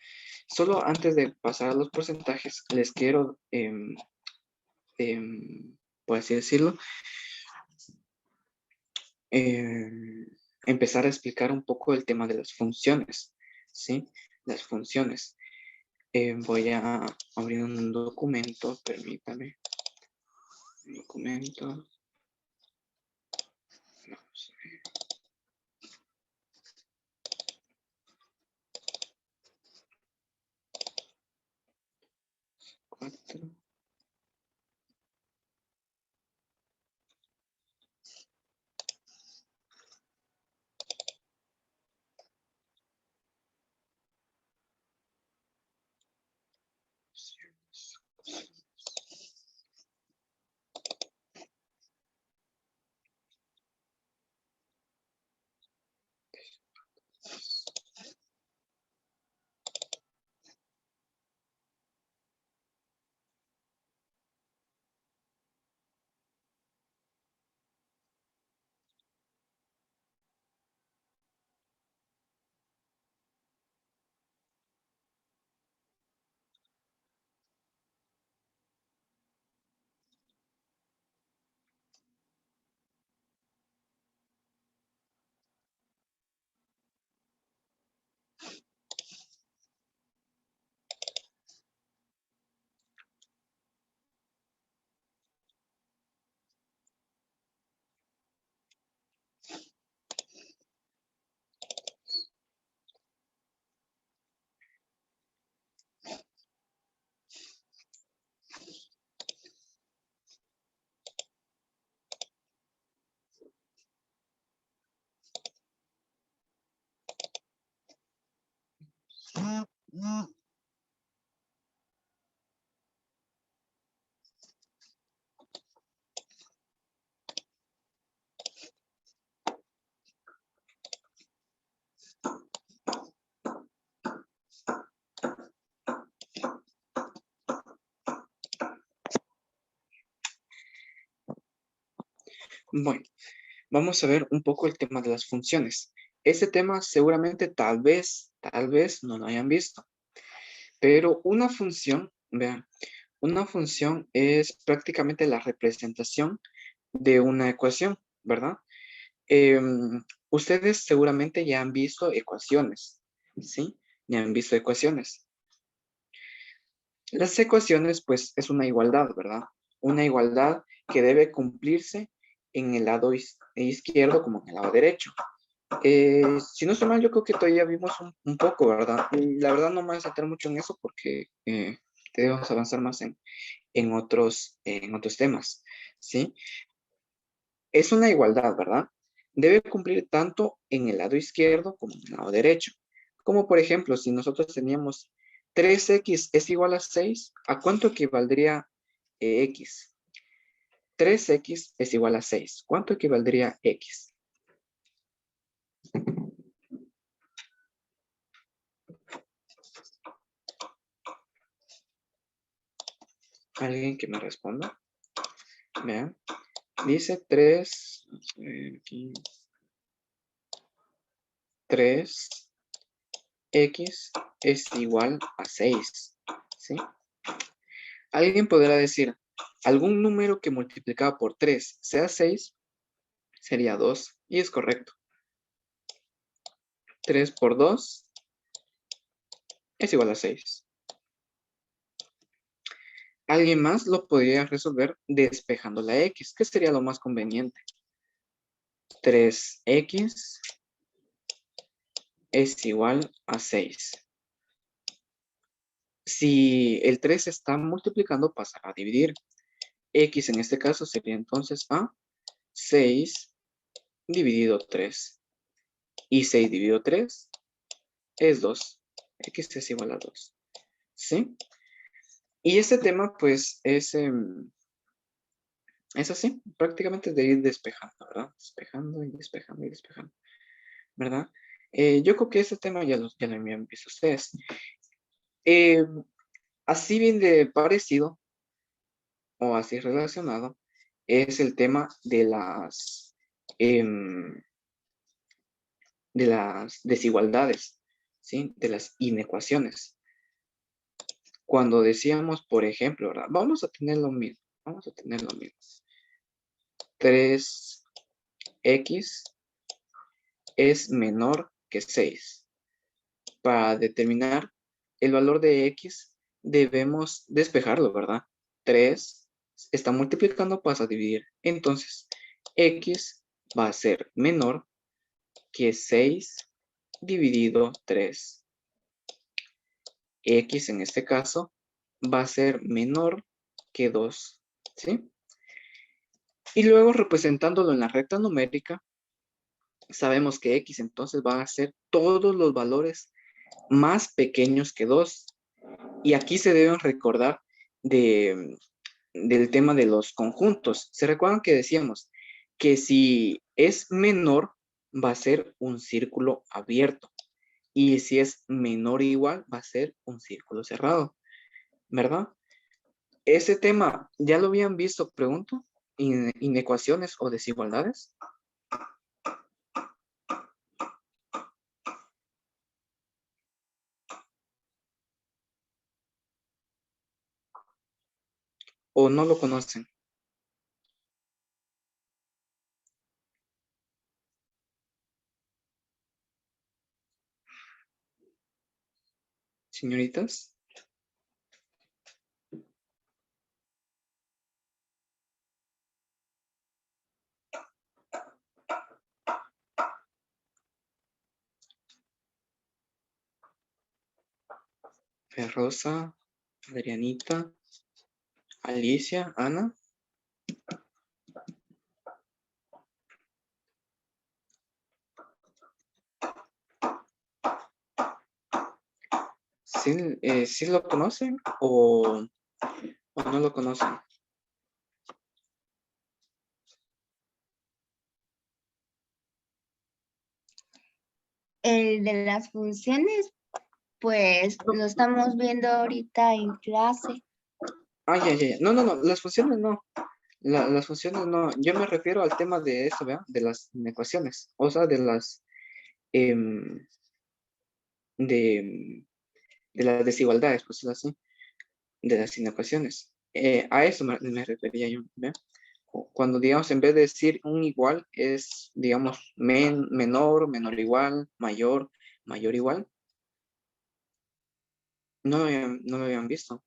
Speaker 1: solo antes de pasar a los porcentajes, les quiero, por así decirlo, empezar a explicar un poco el tema de las funciones, ¿sí? Las funciones. Voy a abrir un documento, permítame. Documento. Vamos a ver. Cuatro. Bueno, vamos a ver un poco el tema de las funciones. Este tema seguramente tal vez no lo hayan visto. Pero una función, vean, una función es prácticamente la representación de una ecuación, ¿verdad? Ustedes seguramente ya han visto ecuaciones, ¿sí? Ya han visto ecuaciones. Las ecuaciones, pues, es una igualdad, ¿verdad? Una igualdad que debe cumplirse en el lado izquierdo como en el lado derecho. Si no estoy mal, yo creo que todavía vimos un poco, ¿verdad? Y la verdad no me voy a centrar mucho en eso porque debemos avanzar más en otros temas, ¿sí? Es una igualdad, ¿verdad? Debe cumplir tanto en el lado izquierdo como en el lado derecho. Como por ejemplo, si nosotros teníamos 3x es igual a 6, ¿a cuánto equivaldría x? 3x es igual a 6. ¿Cuánto equivaldría x? ¿Alguien que me responda? Vean. Dice 3, aquí, 3x es igual a 6, ¿sí? Alguien podrá decir, algún número que multiplicado por 3 sea 6, sería 2, y es correcto. 3 por 2 es igual a 6. Alguien más lo podría resolver despejando la x, que sería lo más conveniente. 3x es igual a 6. Si el 3 se está multiplicando, pasará a dividir. X en este caso sería entonces a 6 dividido 3. Y 6 dividido 3 es 2. X es igual a 2. ¿Sí? Y este tema pues es así, prácticamente de ir despejando, ¿verdad? Despejando y despejando y despejando, ¿verdad? Yo creo que este tema ya lo habían visto ustedes. Así bien de parecido o así relacionado es el tema de las desigualdades, ¿sí? De las inecuaciones. Cuando decíamos, por ejemplo, ¿verdad? Vamos a tener lo mismo. 3x es menor que 6. Para determinar el valor de X, debemos despejarlo, ¿verdad? 3 está multiplicando, pasa a dividir. Entonces, X va a ser menor que 6 dividido 3. X en este caso va a ser menor que 2, ¿sí? Y luego representándolo en la recta numérica, sabemos que X entonces va a ser todos los valores más pequeños que 2. Y aquí se deben recordar del tema de los conjuntos. ¿Se recuerdan que decíamos que si es menor va a ser un círculo abierto? Y si es menor o igual va a ser un círculo cerrado, ¿verdad? Ese tema, ¿ya lo habían visto, pregunto, en inecuaciones o desigualdades? ¿O no lo conocen? Señoritas. Rosa, Adrianita, Alicia, Ana. ¿Sí lo conocen o no lo conocen?
Speaker 2: El de las funciones, pues lo estamos viendo ahorita en clase.
Speaker 1: Ya. No, las funciones no. Las funciones no. Yo me refiero al tema de eso, ¿verdad? De las inecuaciones. O sea, de las de, de las desigualdades, pues así, de las inecuaciones. A eso me refería yo, ¿ve? Cuando, digamos, en vez de decir un igual, es, digamos, menor, menor igual, mayor, mayor igual. No lo habían visto.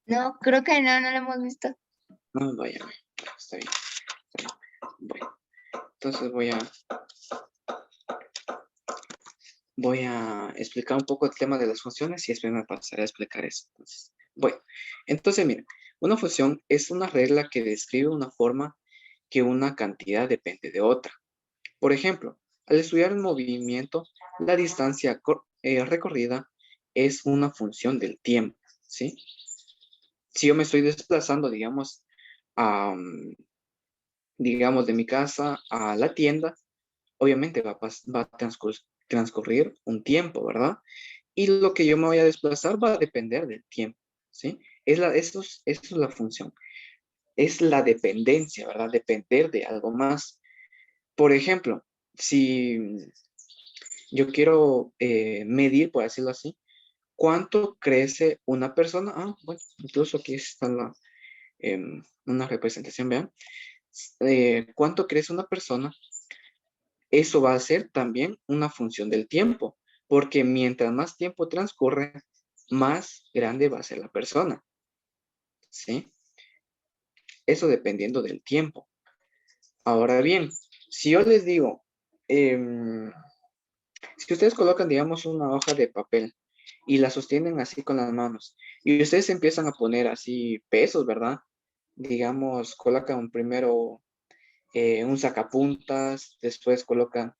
Speaker 2: No, creo que no lo hemos visto.
Speaker 1: No, vaya, está bien. Bueno, entonces voy a explicar un poco el tema de las funciones y después me pasaré a explicar eso. Entonces, miren, una función es una regla que describe una forma que una cantidad depende de otra. Por ejemplo, al estudiar el movimiento, la distancia recorrida es una función del tiempo, ¿sí? Si yo me estoy desplazando, digamos, digamos, de mi casa a la tienda, obviamente va a transcurrir un tiempo, ¿verdad? Y lo que yo me voy a desplazar va a depender del tiempo, ¿sí? Eso es la función. Es la dependencia, ¿verdad? Depender de algo más. Por ejemplo, si yo quiero medir, por decirlo así, ¿cuánto crece una persona? Bueno, incluso aquí está una representación, vean. ¿Cuánto crece una persona? Eso va a ser también una función del tiempo, porque mientras más tiempo transcurre, más grande va a ser la persona, ¿sí? Eso dependiendo del tiempo. Ahora bien, si yo les digo, si ustedes colocan, digamos, una hoja de papel y la sostienen así con las manos y ustedes empiezan a poner así pesos, ¿verdad? Digamos, colocan primero un sacapuntas, después colocan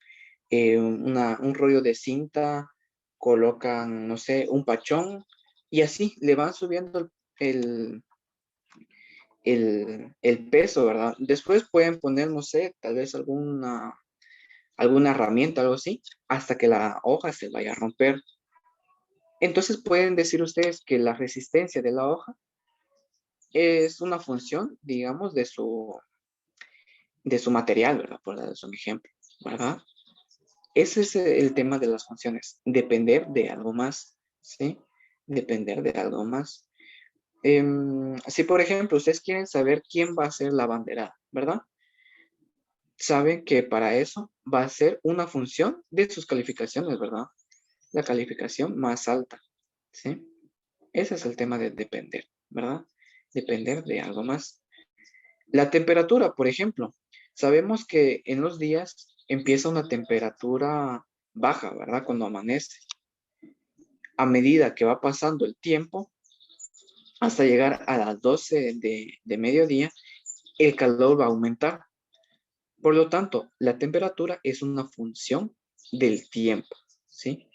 Speaker 1: un rollo de cinta, colocan, no sé, un pachón y así le van subiendo el, el peso, ¿verdad? Después pueden poner, no sé, tal vez alguna herramienta, algo así, hasta que la hoja se vaya a romper. Entonces pueden decir ustedes que la resistencia de la hoja es una función, digamos, de su material, ¿verdad? Por darles un ejemplo, ¿verdad? Ese es el tema de las funciones, depender de algo más, ¿sí? Depender de algo más. Si, por ejemplo, ustedes quieren saber quién va a ser la abanderada, ¿verdad? Saben que para eso va a ser una función de sus calificaciones, ¿verdad? La calificación más alta, ¿sí? Ese es el tema de depender, ¿verdad? Depender de algo más. La temperatura, por ejemplo, sabemos que en los días empieza una temperatura baja, ¿verdad? Cuando amanece. A medida que va pasando el tiempo, hasta llegar a las 12 de mediodía, el calor va a aumentar. Por lo tanto, la temperatura es una función del tiempo, ¿sí?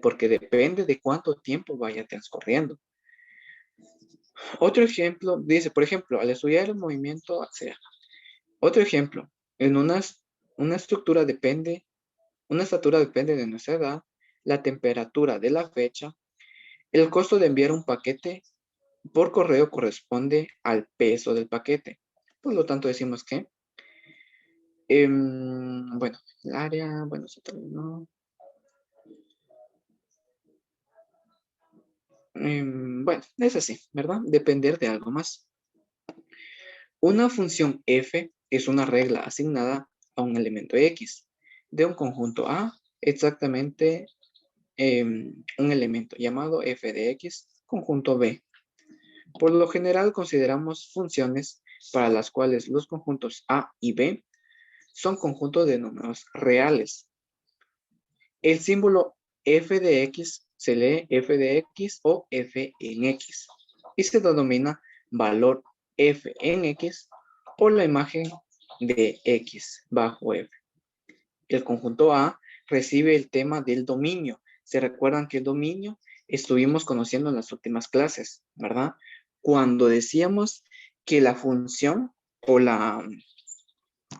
Speaker 1: Porque depende de cuánto tiempo vaya transcurriendo. Otro ejemplo, dice, por ejemplo, al estudiar el movimiento axial. Otro ejemplo, en una estructura depende, una estatura depende de nuestra edad, la temperatura de la fecha, el costo de enviar un paquete por correo corresponde al peso del paquete. Por lo tanto, decimos que, bueno, el área, bueno, eso también no. Bueno, es así, ¿verdad? Depender de algo más. Una función f es una regla asignada a un elemento x de un conjunto A, exactamente un elemento llamado f de x, conjunto B. Por lo general consideramos funciones para las cuales los conjuntos A y B son conjuntos de números reales. El símbolo f de x se lee f de x o f en x y se denomina valor f en x o la imagen de x bajo f. El conjunto A recibe el tema del dominio. Se recuerdan que el dominio estuvimos conociendo en las últimas clases, ¿verdad? Cuando decíamos que la función o la...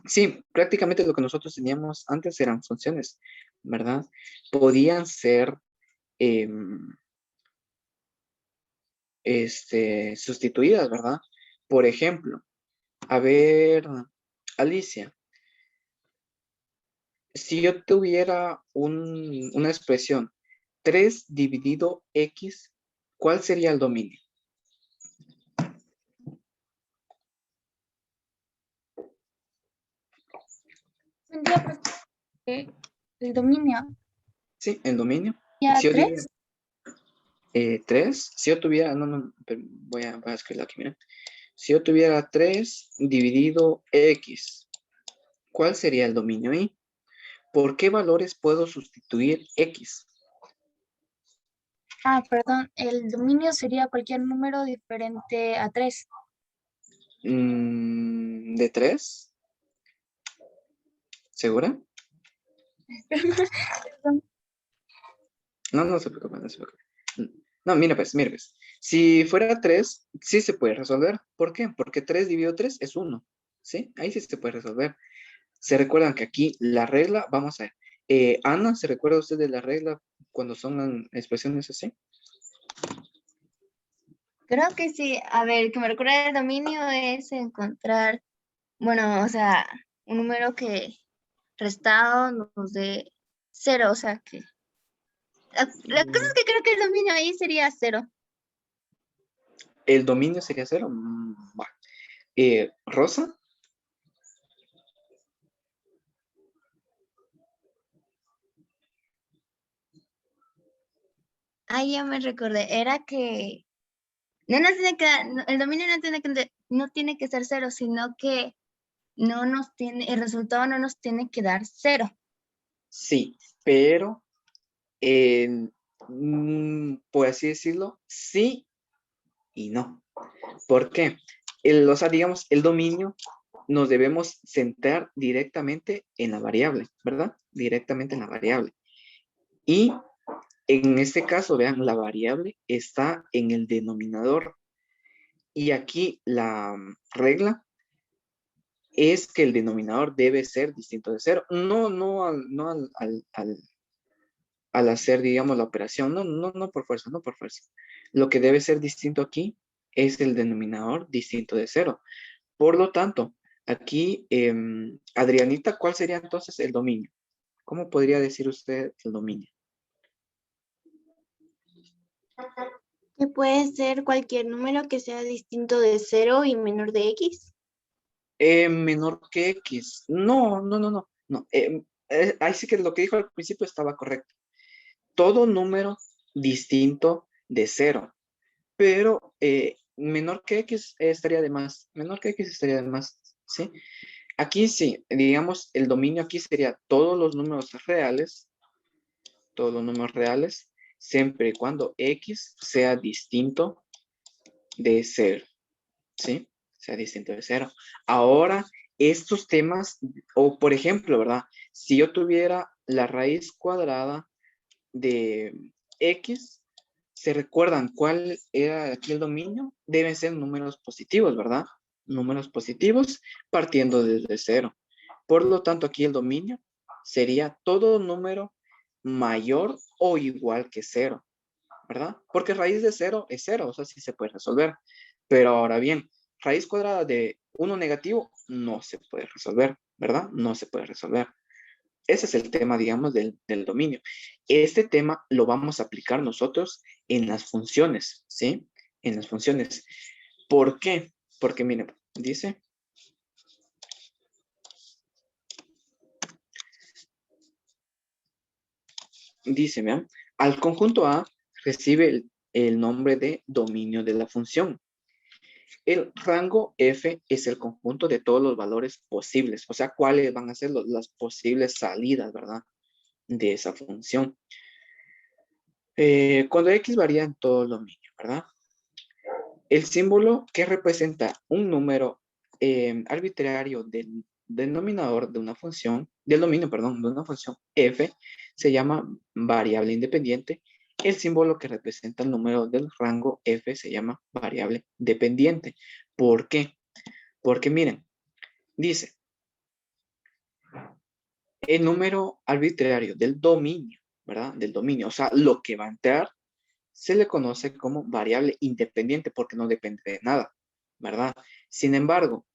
Speaker 1: Sí, prácticamente lo que nosotros teníamos antes eran funciones, ¿verdad? Podían ser sustituidas, ¿verdad? Por ejemplo, a ver, Alicia, si yo tuviera una expresión 3 dividido x, ¿cuál sería el dominio?
Speaker 2: El dominio.
Speaker 1: Sí, el dominio.
Speaker 2: ¿Ya
Speaker 1: Si yo digo
Speaker 2: 3?
Speaker 1: 3, si yo tuviera, no, voy a escribirlo aquí, miren. Si yo tuviera 3 dividido x, ¿cuál sería el dominio y? ¿Por qué valores puedo sustituir x?
Speaker 2: Ah, perdón. El dominio sería cualquier número diferente a 3.
Speaker 1: ¿De 3? ¿Segura? No se preocupe, no se preocupe. No, mira pues. Si fuera 3, sí se puede resolver. ¿Por qué? Porque 3 dividido 3 es 1. ¿Sí? Ahí sí se puede resolver. Se recuerdan que aquí la regla, vamos a ver. Ana, ¿se recuerda usted de la regla cuando son expresiones así?
Speaker 2: Creo que sí. A ver, que me recuerda el dominio es encontrar, bueno, o sea, un número que restado nos dé 0, o sea que... La cosa es que creo que el dominio ahí sería 0.
Speaker 1: ¿El dominio sería 0? Va. ¿Rosa?
Speaker 2: Ah, ya me recordé. Era que no nos tiene que dar, el dominio no tiene que ser 0, sino que no nos tiene, el resultado no nos tiene que dar 0.
Speaker 1: Sí, pero por así decirlo, sí y no. ¿Por qué? O sea, digamos, el dominio nos debemos centrar directamente en la variable, ¿verdad? Directamente en la variable. Y en este caso, vean, la variable está en el denominador. Y aquí la regla es que el denominador debe ser distinto de 0. No al hacer, digamos, la operación. No por fuerza, no por fuerza. Lo que debe ser distinto aquí es el denominador distinto de 0. Por lo tanto, aquí, Adrianita, ¿cuál sería entonces el dominio? ¿Cómo podría decir usted el dominio?
Speaker 3: Puede ser cualquier número que sea distinto de 0 y menor de X.
Speaker 1: Menor que X. No, no, no, no. No. Ahí sí que lo que dijo al principio estaba correcto. Todo número distinto de 0. Pero menor que X estaría de más. Menor que X estaría de más. ¿Sí? Aquí sí, digamos, el dominio aquí sería todos los números reales. Todos los números reales. Siempre y cuando X sea distinto de 0. ¿Sí? Sea distinto de 0. Ahora, estos temas, o por ejemplo, ¿verdad? Si yo tuviera la raíz cuadrada de X, ¿se recuerdan cuál era aquí el dominio? Deben ser números positivos, ¿verdad? Números positivos partiendo desde 0. Por lo tanto, aquí el dominio sería todo número mayor o igual que 0, ¿verdad? Porque raíz de 0 es 0, o sea, sí se puede resolver. Pero ahora bien, raíz cuadrada de 1 negativo no se puede resolver, ¿verdad? No se puede resolver. Ese es el tema, digamos, del dominio. Este tema lo vamos a aplicar nosotros en las funciones, ¿sí? En las funciones. ¿Por qué? Porque, miren, dice, vean, al conjunto A recibe el nombre de dominio de la función. El rango F es el conjunto de todos los valores posibles, o sea, cuáles van a ser las posibles salidas, ¿verdad? De esa función. Cuando X varía en todo el dominio, ¿verdad? El símbolo que representa un número arbitrario del denominador de una función, del dominio, perdón, de una función F, se llama variable independiente. El símbolo que representa el número del rango F se llama variable dependiente. ¿Por qué? Porque miren, dice, el número arbitrario del dominio, ¿verdad? Del dominio, o sea, lo que va a entrar, se le conoce como variable independiente porque no depende de nada, ¿verdad? Sin embargo,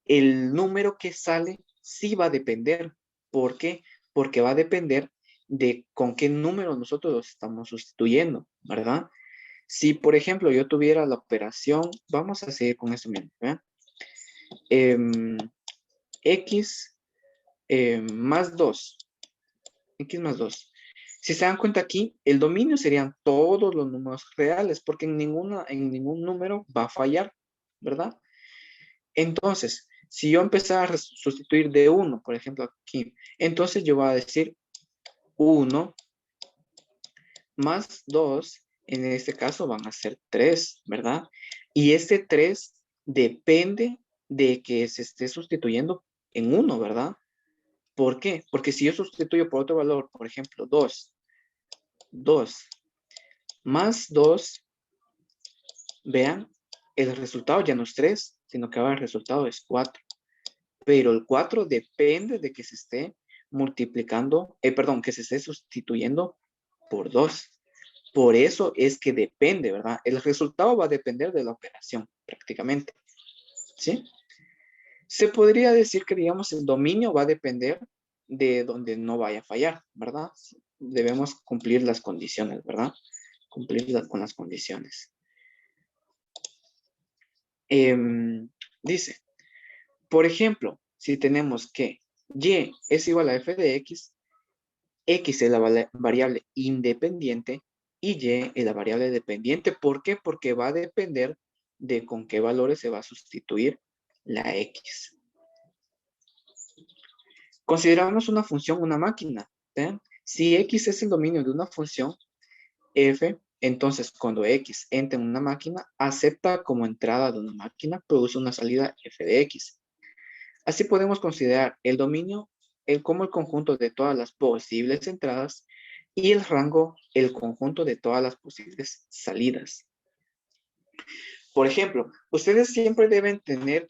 Speaker 1: el número que sale sí va a depender. ¿Por qué? Porque va a depender de con qué número nosotros los estamos sustituyendo, ¿verdad? Si, por ejemplo, yo tuviera la operación, vamos a seguir con esto mismo, ¿verdad? X más 2. X más 2. Si se dan cuenta aquí, el dominio serían todos los números reales, porque en ningún número va a fallar, ¿verdad? Entonces, si yo empezara a sustituir de 1, por ejemplo, aquí, entonces yo voy a decir 1 más 2, en este caso van a ser 3, ¿verdad? Y este 3 depende de que se esté sustituyendo en 1, ¿verdad? ¿Por qué? Porque si yo sustituyo por otro valor, por ejemplo, 2 más 2, vean, el resultado ya no es 3, sino que ahora el resultado es 4. Pero el 4 depende de que se esté multiplicando, que se esté sustituyendo por 2. Por eso es que depende, ¿verdad? El resultado va a depender de la operación, prácticamente. ¿Sí? Se podría decir que, digamos, el dominio va a depender de donde no vaya a fallar, ¿verdad? Debemos cumplir las condiciones, ¿verdad? Cumplir con las condiciones. Dice, por ejemplo, si tenemos que y es igual a f de x es la variable independiente y y es la variable dependiente. ¿Por qué? Porque va a depender de con qué valores se va a sustituir la x. Consideramos una función una máquina. ¿Ven? Si x es el dominio de una función f, entonces cuando x entra en una máquina, acepta como entrada de una máquina, produce una salida f de x. Así podemos considerar el dominio como el conjunto de todas las posibles entradas y el rango el conjunto de todas las posibles salidas. Por ejemplo, ustedes siempre deben tener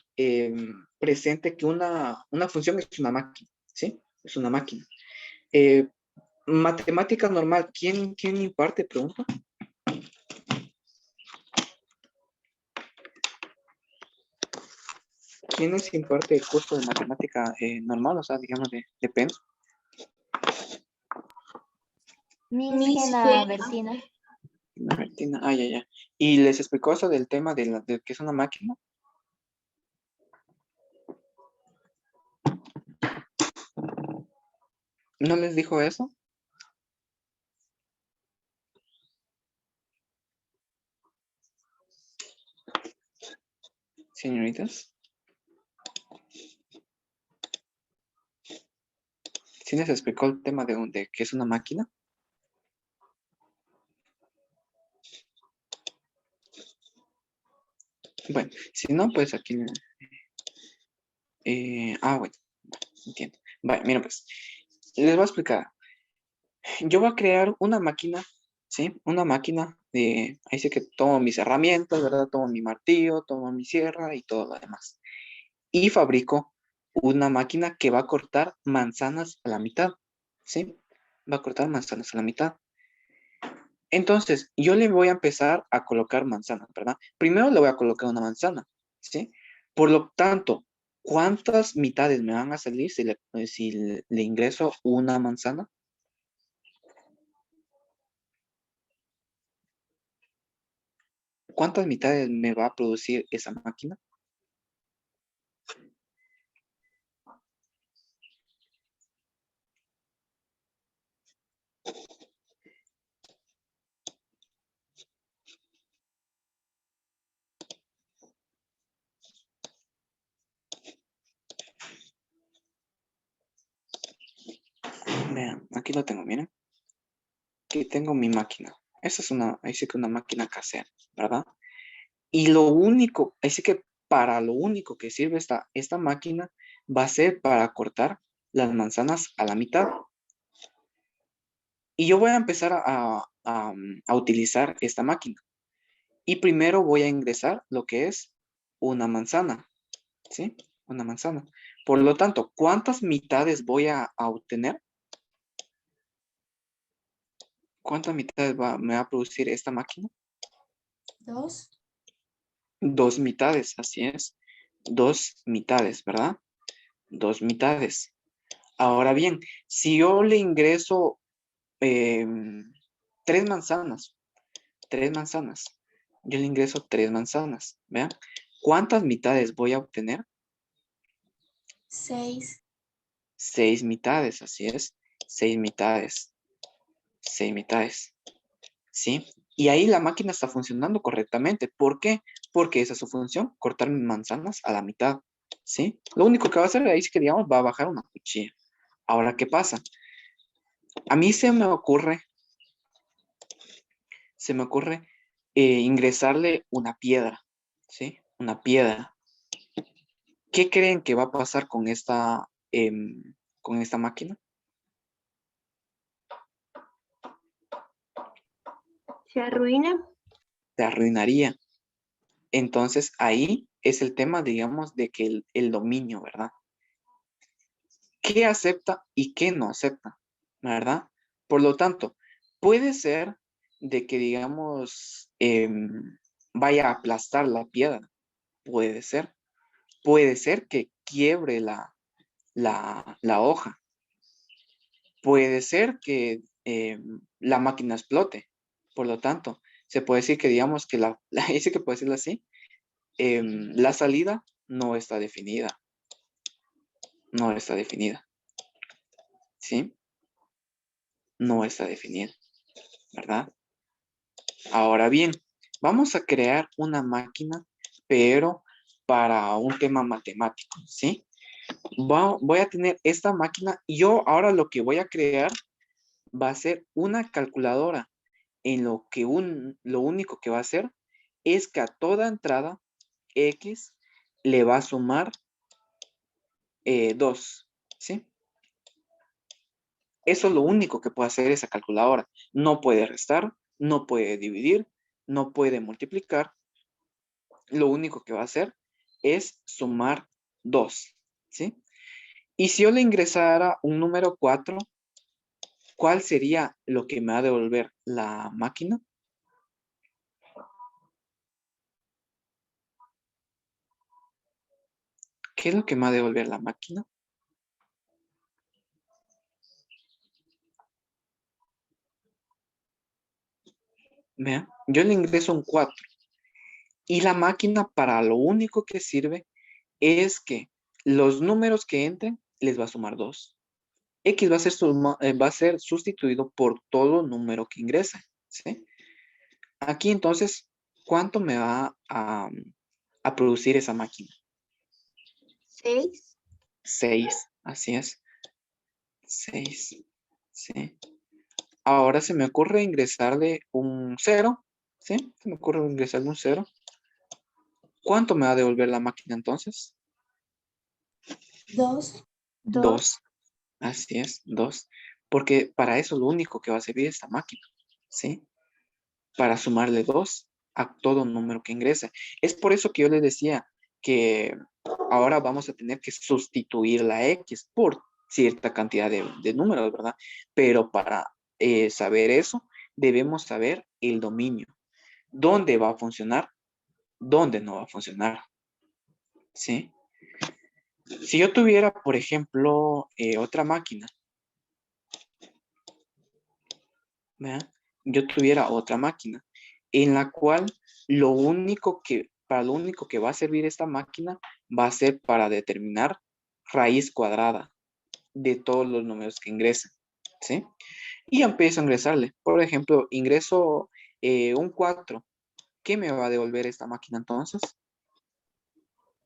Speaker 1: presente que una función es una máquina, ¿sí? Es una máquina. Matemática normal, ¿quién imparte? Pregunta. ¿Quiénes imparte el curso de matemática normal? O sea, digamos, de PEN.
Speaker 2: Miss Gena Bertina.
Speaker 1: Bertina, ah, ya, ya. ¿Y les explicó eso del tema de que es una máquina? ¿No les dijo eso? Señoritas. ¿Sí les explicó el tema de que es una máquina? Bueno, si no, pues aquí... bueno, entiendo. Vale, mira pues, les voy a explicar. Yo voy a crear una máquina, ¿sí? Una máquina de... Ahí sí que tomo mis herramientas, ¿verdad? Tomo mi martillo, tomo mi sierra y todo lo demás. Y fabrico una máquina que va a cortar manzanas a la mitad, ¿sí? Va a cortar manzanas a la mitad. Entonces, yo le voy a empezar a colocar manzanas, ¿verdad? Primero le voy a colocar una manzana, ¿sí? Por lo tanto, ¿cuántas mitades me van a salir si le ingreso una manzana? ¿Cuántas mitades me va a producir esa máquina? Vean, aquí lo tengo, miren. Aquí tengo mi máquina. Esa es ahí sí que una máquina casera, ¿verdad? Y lo único, así que para lo único que sirve esta máquina va a ser para cortar las manzanas a la mitad. Y yo voy a empezar a utilizar esta máquina. Y primero voy a ingresar lo que es una manzana, ¿sí? Una manzana. Por lo tanto, ¿cuántas mitades voy a obtener? ¿Cuántas mitades me va a producir esta máquina?
Speaker 3: Dos.
Speaker 1: Dos mitades, así es. Dos mitades, ¿verdad? Dos mitades. Ahora bien, si yo le ingreso tres manzanas, yo le ingreso tres manzanas, ¿vean? ¿Cuántas mitades voy a obtener?
Speaker 3: Seis.
Speaker 1: Seis mitades, así es. Seis mitades. Seis mitades. ¿Sí? Y ahí la máquina está funcionando correctamente. ¿Por qué? Porque esa es su función, cortar manzanas a la mitad. ¿Sí? Lo único que va a hacer ahí es que, digamos, va a bajar una cuchilla. Ahora, ¿qué pasa? A mí se me ocurre ingresarle una piedra, ¿sí? Una piedra. ¿Qué creen que va a pasar con esta máquina?
Speaker 3: Se arruina.
Speaker 1: Se arruinaría. Entonces ahí es el tema, digamos, de que el dominio, ¿verdad? ¿Qué acepta y qué no acepta? ¿Verdad? Por lo tanto, puede ser de que, digamos, vaya a aplastar la piedra. Puede ser. Puede ser que quiebre la hoja. Puede ser que la máquina explote. Por lo tanto, se puede decir que, digamos, que dice que puede decirlo así, la salida no está definida. No está definida. ¿Sí? No está definida. ¿Verdad? Ahora bien, vamos a crear una máquina, pero para un tema matemático, ¿sí? Voy a tener esta máquina. Yo ahora lo que voy a crear va a ser una calculadora en lo único que va a hacer es que a toda entrada X le va a sumar 2, ¿sí? Eso es lo único que puede hacer esa calculadora. No puede restar, no puede dividir, no puede multiplicar. Lo único que va a hacer es sumar 2, ¿sí? Y si yo le ingresara un número 4, ¿cuál sería lo que me va a devolver la máquina? ¿Qué es lo que me va a devolver la máquina? Vean, yo le ingreso un 4 y la máquina para lo único que sirve es que los números que entren les va a sumar 2. X va a ser sustituido por todo número que ingrese, ¿sí? Aquí entonces, ¿cuánto me va a producir esa máquina?
Speaker 3: 6.
Speaker 1: 6, así es. 6, ¿sí? Ahora se me ocurre ingresarle un 0, ¿sí? Se me ocurre ingresarle un 0. ¿Cuánto me va a devolver la máquina entonces?
Speaker 3: 2.
Speaker 1: 2, así es, 2. Porque para eso es lo único que va a servir esta máquina, ¿sí? Para sumarle 2 a todo número que ingrese. Es por eso que yo les decía que ahora vamos a tener que sustituir la X por cierta cantidad de números, ¿verdad? Pero para saber eso, debemos saber el dominio. ¿Dónde va a funcionar? ¿Dónde no va a funcionar? ¿Sí? Si yo tuviera, por ejemplo, otra máquina, ¿verdad? Yo tuviera otra máquina en la cual para lo único que va a servir esta máquina va a ser para determinar raíz cuadrada de todos los números que ingresen, ¿sí? Y empiezo a ingresarle. Por ejemplo, ingreso un 4. ¿Qué me va a devolver esta máquina entonces?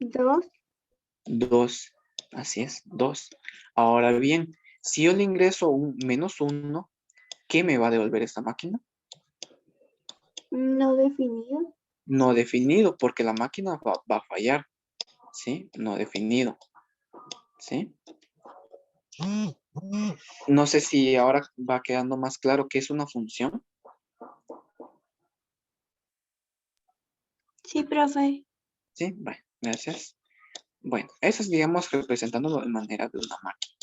Speaker 3: 2.
Speaker 1: 2. Así es, 2. Ahora bien, si yo le ingreso un menos 1, ¿qué me va a devolver esta máquina?
Speaker 3: No definido.
Speaker 1: No definido, porque la máquina va a fallar, ¿sí? No definido, ¿sí? No sé si ahora va quedando más claro que es una función.
Speaker 3: Sí, profe.
Speaker 1: Sí, bueno, gracias. Bueno, eso es, digamos, representándolo de manera de una máquina,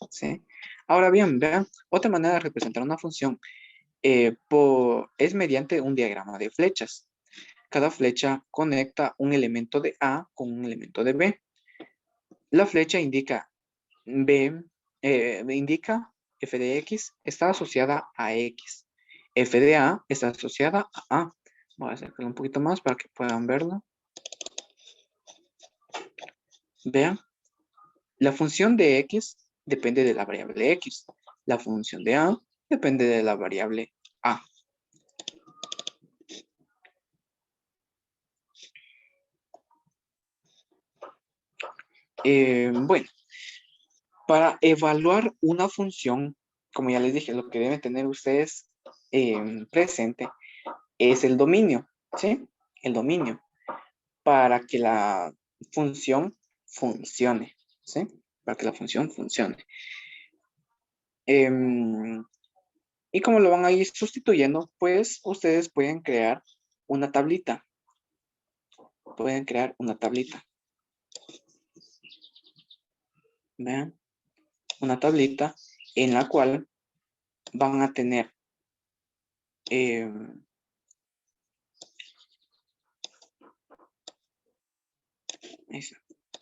Speaker 1: ¿sí? Ahora bien, vean, otra manera de representar una función es mediante un diagrama de flechas. Cada flecha conecta un elemento de A con un elemento de B. La flecha indica indica f de x está asociada a x. F de A está asociada a A. Voy a acercarlo un poquito más para que puedan verlo. Vean, la función de x depende de la variable x. La función de A depende de la variable A. Bueno, para evaluar una función, como ya les dije, lo que deben tener ustedes presente es el dominio, ¿sí? El dominio para que la función funcione, ¿sí? Para que la función funcione. Y como lo van a ir sustituyendo, pues ustedes pueden crear una tablita. Pueden crear una tablita. Vean, una tablita en la cual van a tener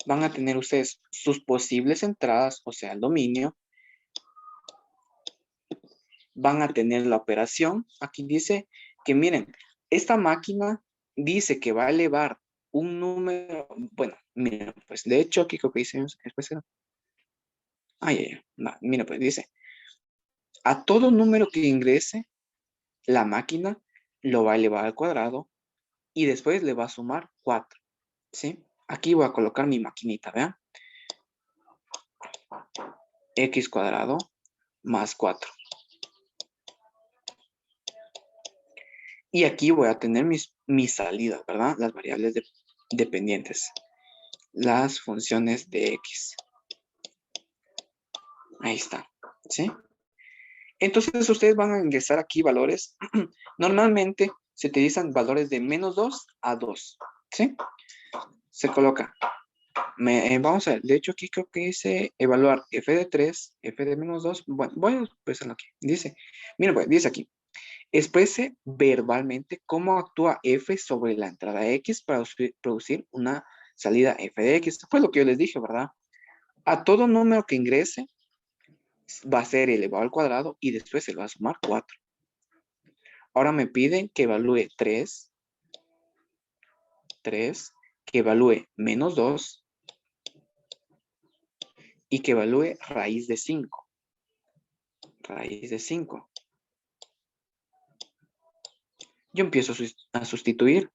Speaker 1: van a tener ustedes sus posibles entradas, o sea, el dominio. Van a tener la operación. Aquí dice que miren, esta máquina dice que va a elevar un número. Bueno, miren, pues de hecho aquí creo que dice después. Ay, ay, ay. No, mira, pues dice, a todo número que ingrese, la máquina lo va a elevar al cuadrado y después le va a sumar 4. ¿Sí? Aquí voy a colocar mi maquinita, vean. X cuadrado más 4. Y aquí voy a tener mis salidas, ¿verdad? Las variables dependientes. Las funciones de X. Ahí está, ¿sí? Entonces ustedes van a ingresar aquí valores. Normalmente se utilizan valores de menos 2 a 2, ¿sí? Se coloca. Vamos a ver, de hecho aquí creo que dice evaluar f de 3, f de menos 2. Bueno, voy a expresarlo aquí. Dice, mira, pues dice aquí. Exprese verbalmente cómo actúa f sobre la entrada x para producir una salida f de x. Fue lo que yo les dije, ¿verdad? A todo número que ingrese va a ser elevado al cuadrado y después se le va a sumar 4. Ahora me piden que evalúe 3, que evalúe menos 2 y que evalúe raíz de 5. Raíz de 5. Yo empiezo a sustituir.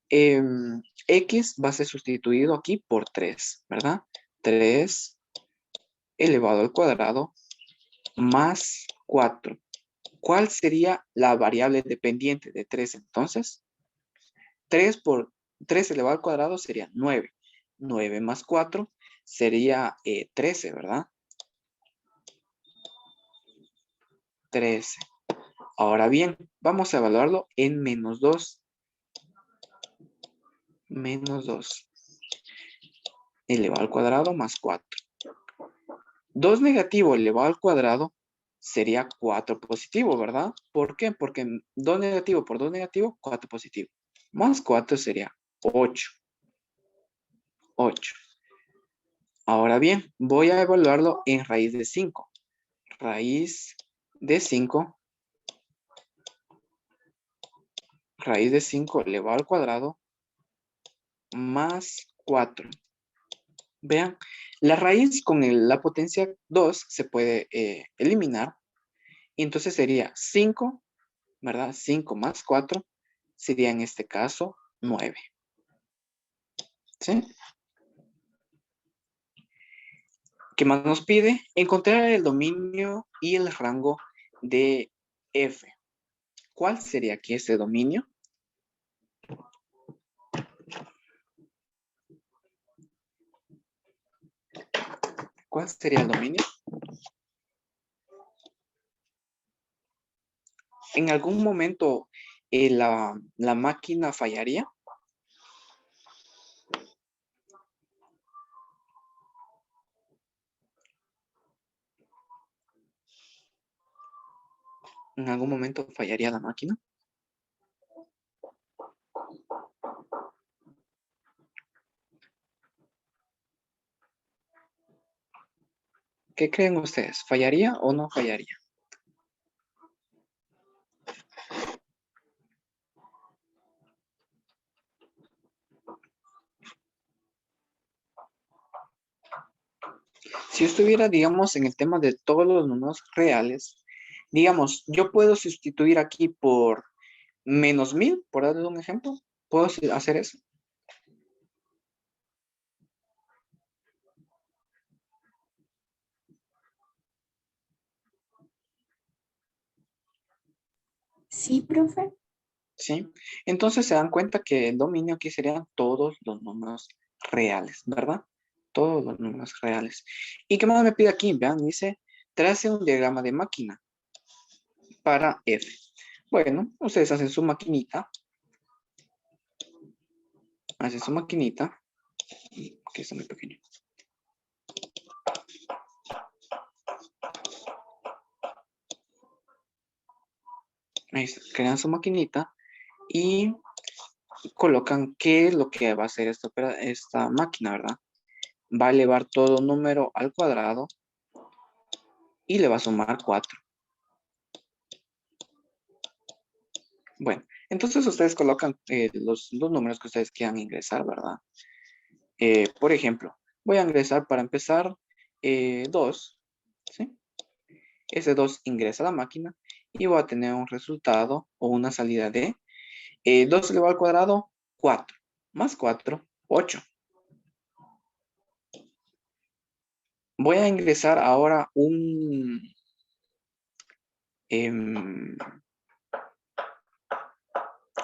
Speaker 1: X va a ser sustituido aquí por 3, ¿verdad? 3 elevado al cuadrado más 4. ¿Cuál sería la variable dependiente de 3 entonces? 3 por 3 elevado al cuadrado sería 9. 9 más 4 sería 13, ¿verdad? 13. Ahora bien, vamos a evaluarlo en menos 2. Menos 2 elevado al cuadrado más 4. 2 negativo elevado al cuadrado sería 4 positivo, ¿verdad? ¿Por qué? Porque 2 negativo por 2 negativo, 4 positivo. Más 4 sería 8. 8. Ahora bien, voy a evaluarlo en raíz de 5. Raíz de 5. Raíz de 5 elevado al cuadrado más 4. Vean, la raíz con la potencia 2 se puede eliminar. Y entonces sería 5, ¿verdad? 5 más 4 sería en este caso 9. ¿Sí? ¿Qué más nos pide? Encontrar el dominio y el rango de F. ¿Cuál sería aquí ese dominio? ¿Cuál sería el dominio? ¿En algún momento la máquina fallaría? ¿En algún momento fallaría la máquina? ¿Qué creen ustedes? ¿Fallaría o no fallaría? Si yo estuviera, digamos, en el tema de todos los números reales, digamos, yo puedo sustituir aquí por menos 1000, por darles un ejemplo. ¿Puedo hacer eso?
Speaker 3: Sí, profe.
Speaker 1: ¿Sí? Entonces se dan cuenta que el dominio aquí serían todos los números reales, ¿verdad? Todos los números reales. ¿Y qué más me pide aquí? Vean, dice, trace un diagrama de máquina para F. Bueno, ustedes hacen su maquinita. Hacen su maquinita. Que está muy pequeño. Ahí está, crean su maquinita y colocan qué es lo que va a hacer esta máquina, ¿verdad? Va a elevar todo número al cuadrado y le va a sumar 4. Bueno, entonces ustedes colocan los números que ustedes quieran ingresar, ¿verdad? Por ejemplo, voy a ingresar para empezar 2, ¿sí? Ese 2 ingresa a la máquina y voy a tener un resultado o una salida de 2 elevado al cuadrado, 4. Más 4, 8. Voy a ingresar ahora un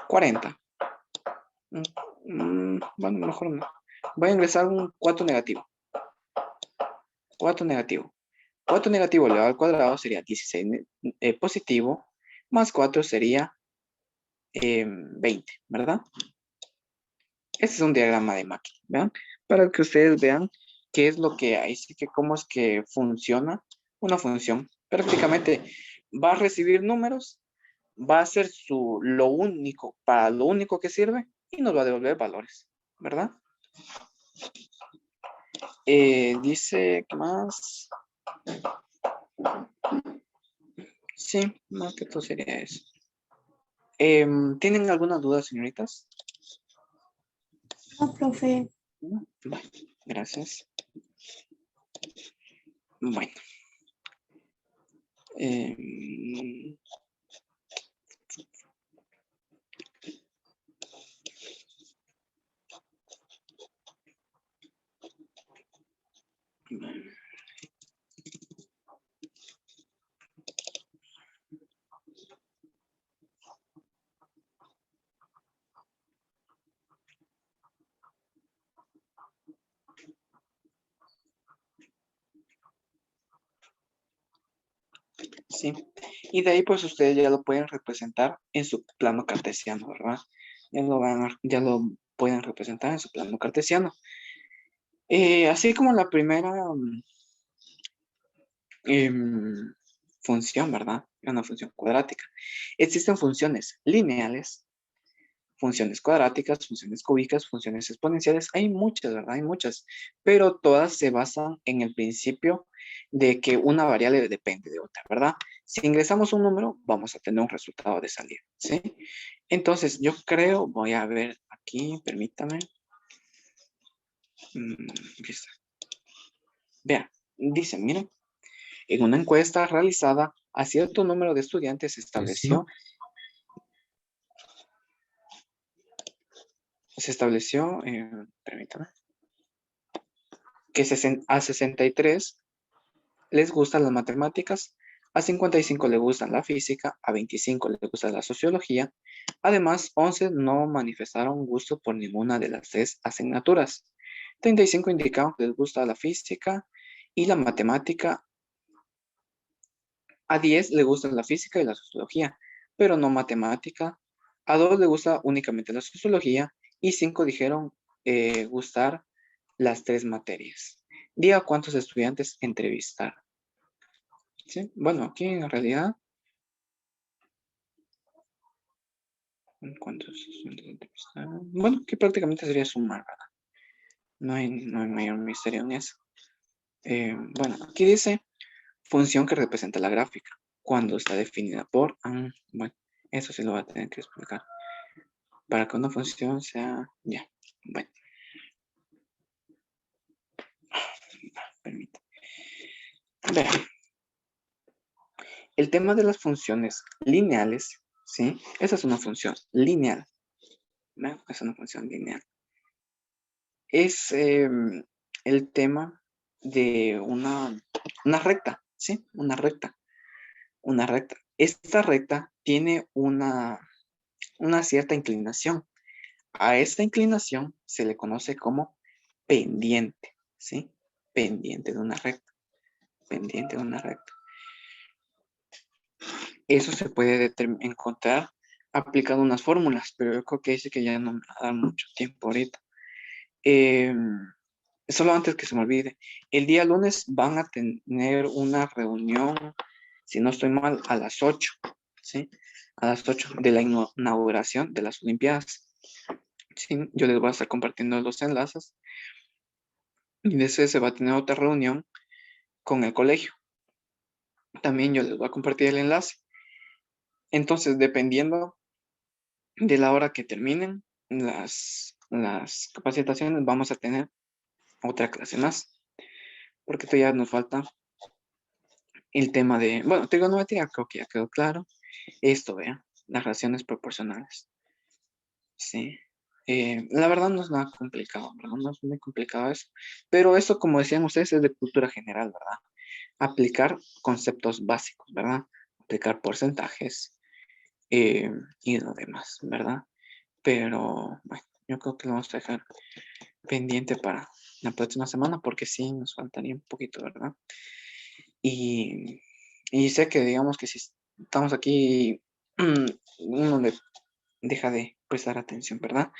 Speaker 1: 40. Bueno, mejor no. Voy a ingresar un 4 negativo. 4 negativo. 4 negativo elevado al cuadrado sería 16 positivo. Más 4 sería 20, ¿verdad? Este es un diagrama de máquina, ¿vean? Para que ustedes vean qué es lo que hay, sí que cómo es que funciona una función. Prácticamente va a recibir números, va a ser lo único, para lo único que sirve y nos va a devolver valores, ¿verdad? Dice, ¿qué más? Sí, más que todo sería eso. ¿Tienen alguna duda, señoritas?
Speaker 3: No, profe.
Speaker 1: No. Bueno, gracias. Bueno. em, sí. Y de ahí pues ustedes ya lo pueden representar en su plano cartesiano, ¿verdad? Ya lo pueden representar en su plano cartesiano. Así como la primera em, función, ¿verdad? Una función cuadrática. Existen funciones lineales, funciones cuadráticas, funciones cúbicas, funciones exponenciales. Hay muchas, ¿verdad? Hay muchas, pero todas se basan en el principio de que una variable depende de otra, ¿verdad? Si ingresamos un número, vamos a tener un resultado de salida, ¿sí? Entonces, yo creo, voy a ver aquí, permítame. Aquí está. Vean, dice, miren, en una encuesta realizada a cierto número de estudiantes se estableció, permítame, que a 63 les gustan las matemáticas, a 55 le gustan la física, a 25 le gusta la sociología. Además, 11 no manifestaron gusto por ninguna de las tres asignaturas. 35 indicaron que les gusta la física y la matemática. A 10 le gustan la física y la sociología, pero no matemática. A 2 le gusta únicamente la sociología y 5 dijeron gustar las tres materias. Diga cuántos estudiantes entrevistaron. ¿Sí? Bueno, aquí en realidad, ¿cuántos estudiantes entrevistaron? Bueno, aquí prácticamente sería sumar, ¿verdad? No hay mayor misterio en eso. Bueno, aquí dice función que representa la gráfica, cuando está definida por, bueno, eso sí lo voy a tener que explicar. Para que una función sea, ya, bueno, permítame. Vean, el tema de las funciones lineales, ¿sí? Esa es una función lineal. ¿Vean? Es una función lineal. Es el tema de una recta, ¿sí? Una recta. Una recta. Esta recta tiene una cierta inclinación. A esta inclinación se le conoce como pendiente, ¿sí? Pendiente de una recta. Pendiente de una recta. Eso se puede encontrar aplicando unas fórmulas, pero yo creo que dice que ya no me va a dar mucho tiempo ahorita. Solo antes que se me olvide, el día lunes van a tener una reunión, si no estoy mal, a las 8, ¿sí? A las 8 de la inauguración de las Olimpiadas. Sí, yo les voy a estar compartiendo los enlaces. Y después se va a tener otra reunión con el colegio. También yo les voy a compartir el enlace. Entonces, dependiendo de la hora que terminen las capacitaciones, vamos a tener otra clase más. Porque todavía nos falta el tema de, bueno, trigonometría, creo que ya quedó claro. Esto, vean, las relaciones proporcionales. Sí. La verdad no es nada complicado, ¿verdad? No es muy complicado eso. Pero eso, como decían ustedes, es de cultura general, ¿verdad? Aplicar conceptos básicos, ¿verdad? Aplicar porcentajes y lo demás, ¿verdad? Pero, bueno, yo creo que lo vamos a dejar pendiente para la próxima semana porque sí nos faltaría un poquito, ¿verdad? Y, y sé que digamos que si estamos aquí, uno le deja de prestar atención, ¿verdad?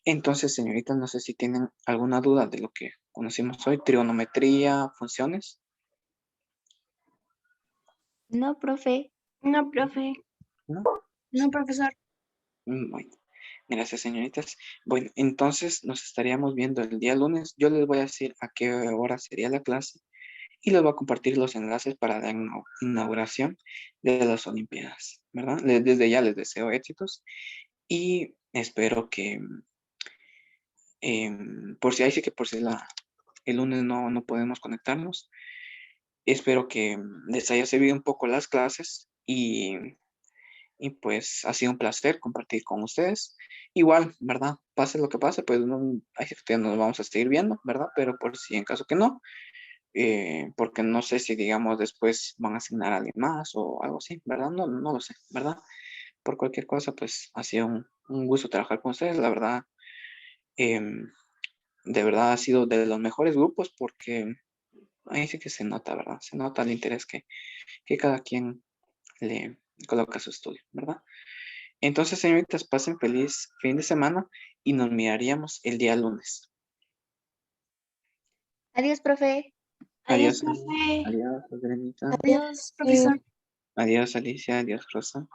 Speaker 1: Entonces, señoritas, no sé si tienen alguna duda de lo que conocimos hoy, trigonometría, funciones.
Speaker 2: No, profe.
Speaker 3: No, profe.
Speaker 1: ¿No?
Speaker 3: No, profesor.
Speaker 1: Bueno, gracias, señoritas. Bueno, entonces nos estaríamos viendo el día lunes. Yo les voy a decir a qué hora sería la clase y les voy a compartir los enlaces para la inauguración de las Olimpiadas, ¿verdad? Desde ya les deseo éxitos y espero que, por si ahí sí que por si el lunes no podemos conectarnos, espero que les haya servido un poco las clases y pues ha sido un placer compartir con ustedes. Igual, ¿verdad? Pase lo que pase, pues no, ahí sí que nos vamos a seguir viendo, ¿verdad? Pero por si en caso que no, porque no sé si, digamos, después van a asignar a alguien más o algo así, ¿verdad? No lo sé, ¿verdad? Por cualquier cosa, pues ha sido un gusto trabajar con ustedes, la verdad. em, de verdad ha sido de los mejores grupos porque ahí sí que se nota, ¿verdad? Se nota el interés que cada quien le coloca a su estudio, ¿verdad? Entonces, señoritas, pasen feliz fin de semana y nos miraríamos el día lunes.
Speaker 2: Adiós, profe.
Speaker 3: Adiós,
Speaker 1: Adiós,
Speaker 3: profe.
Speaker 1: adiós, Adrianita.
Speaker 2: Adiós,
Speaker 3: Eh,
Speaker 2: profesor.
Speaker 1: Adiós, Alicia. Adiós, Rosa.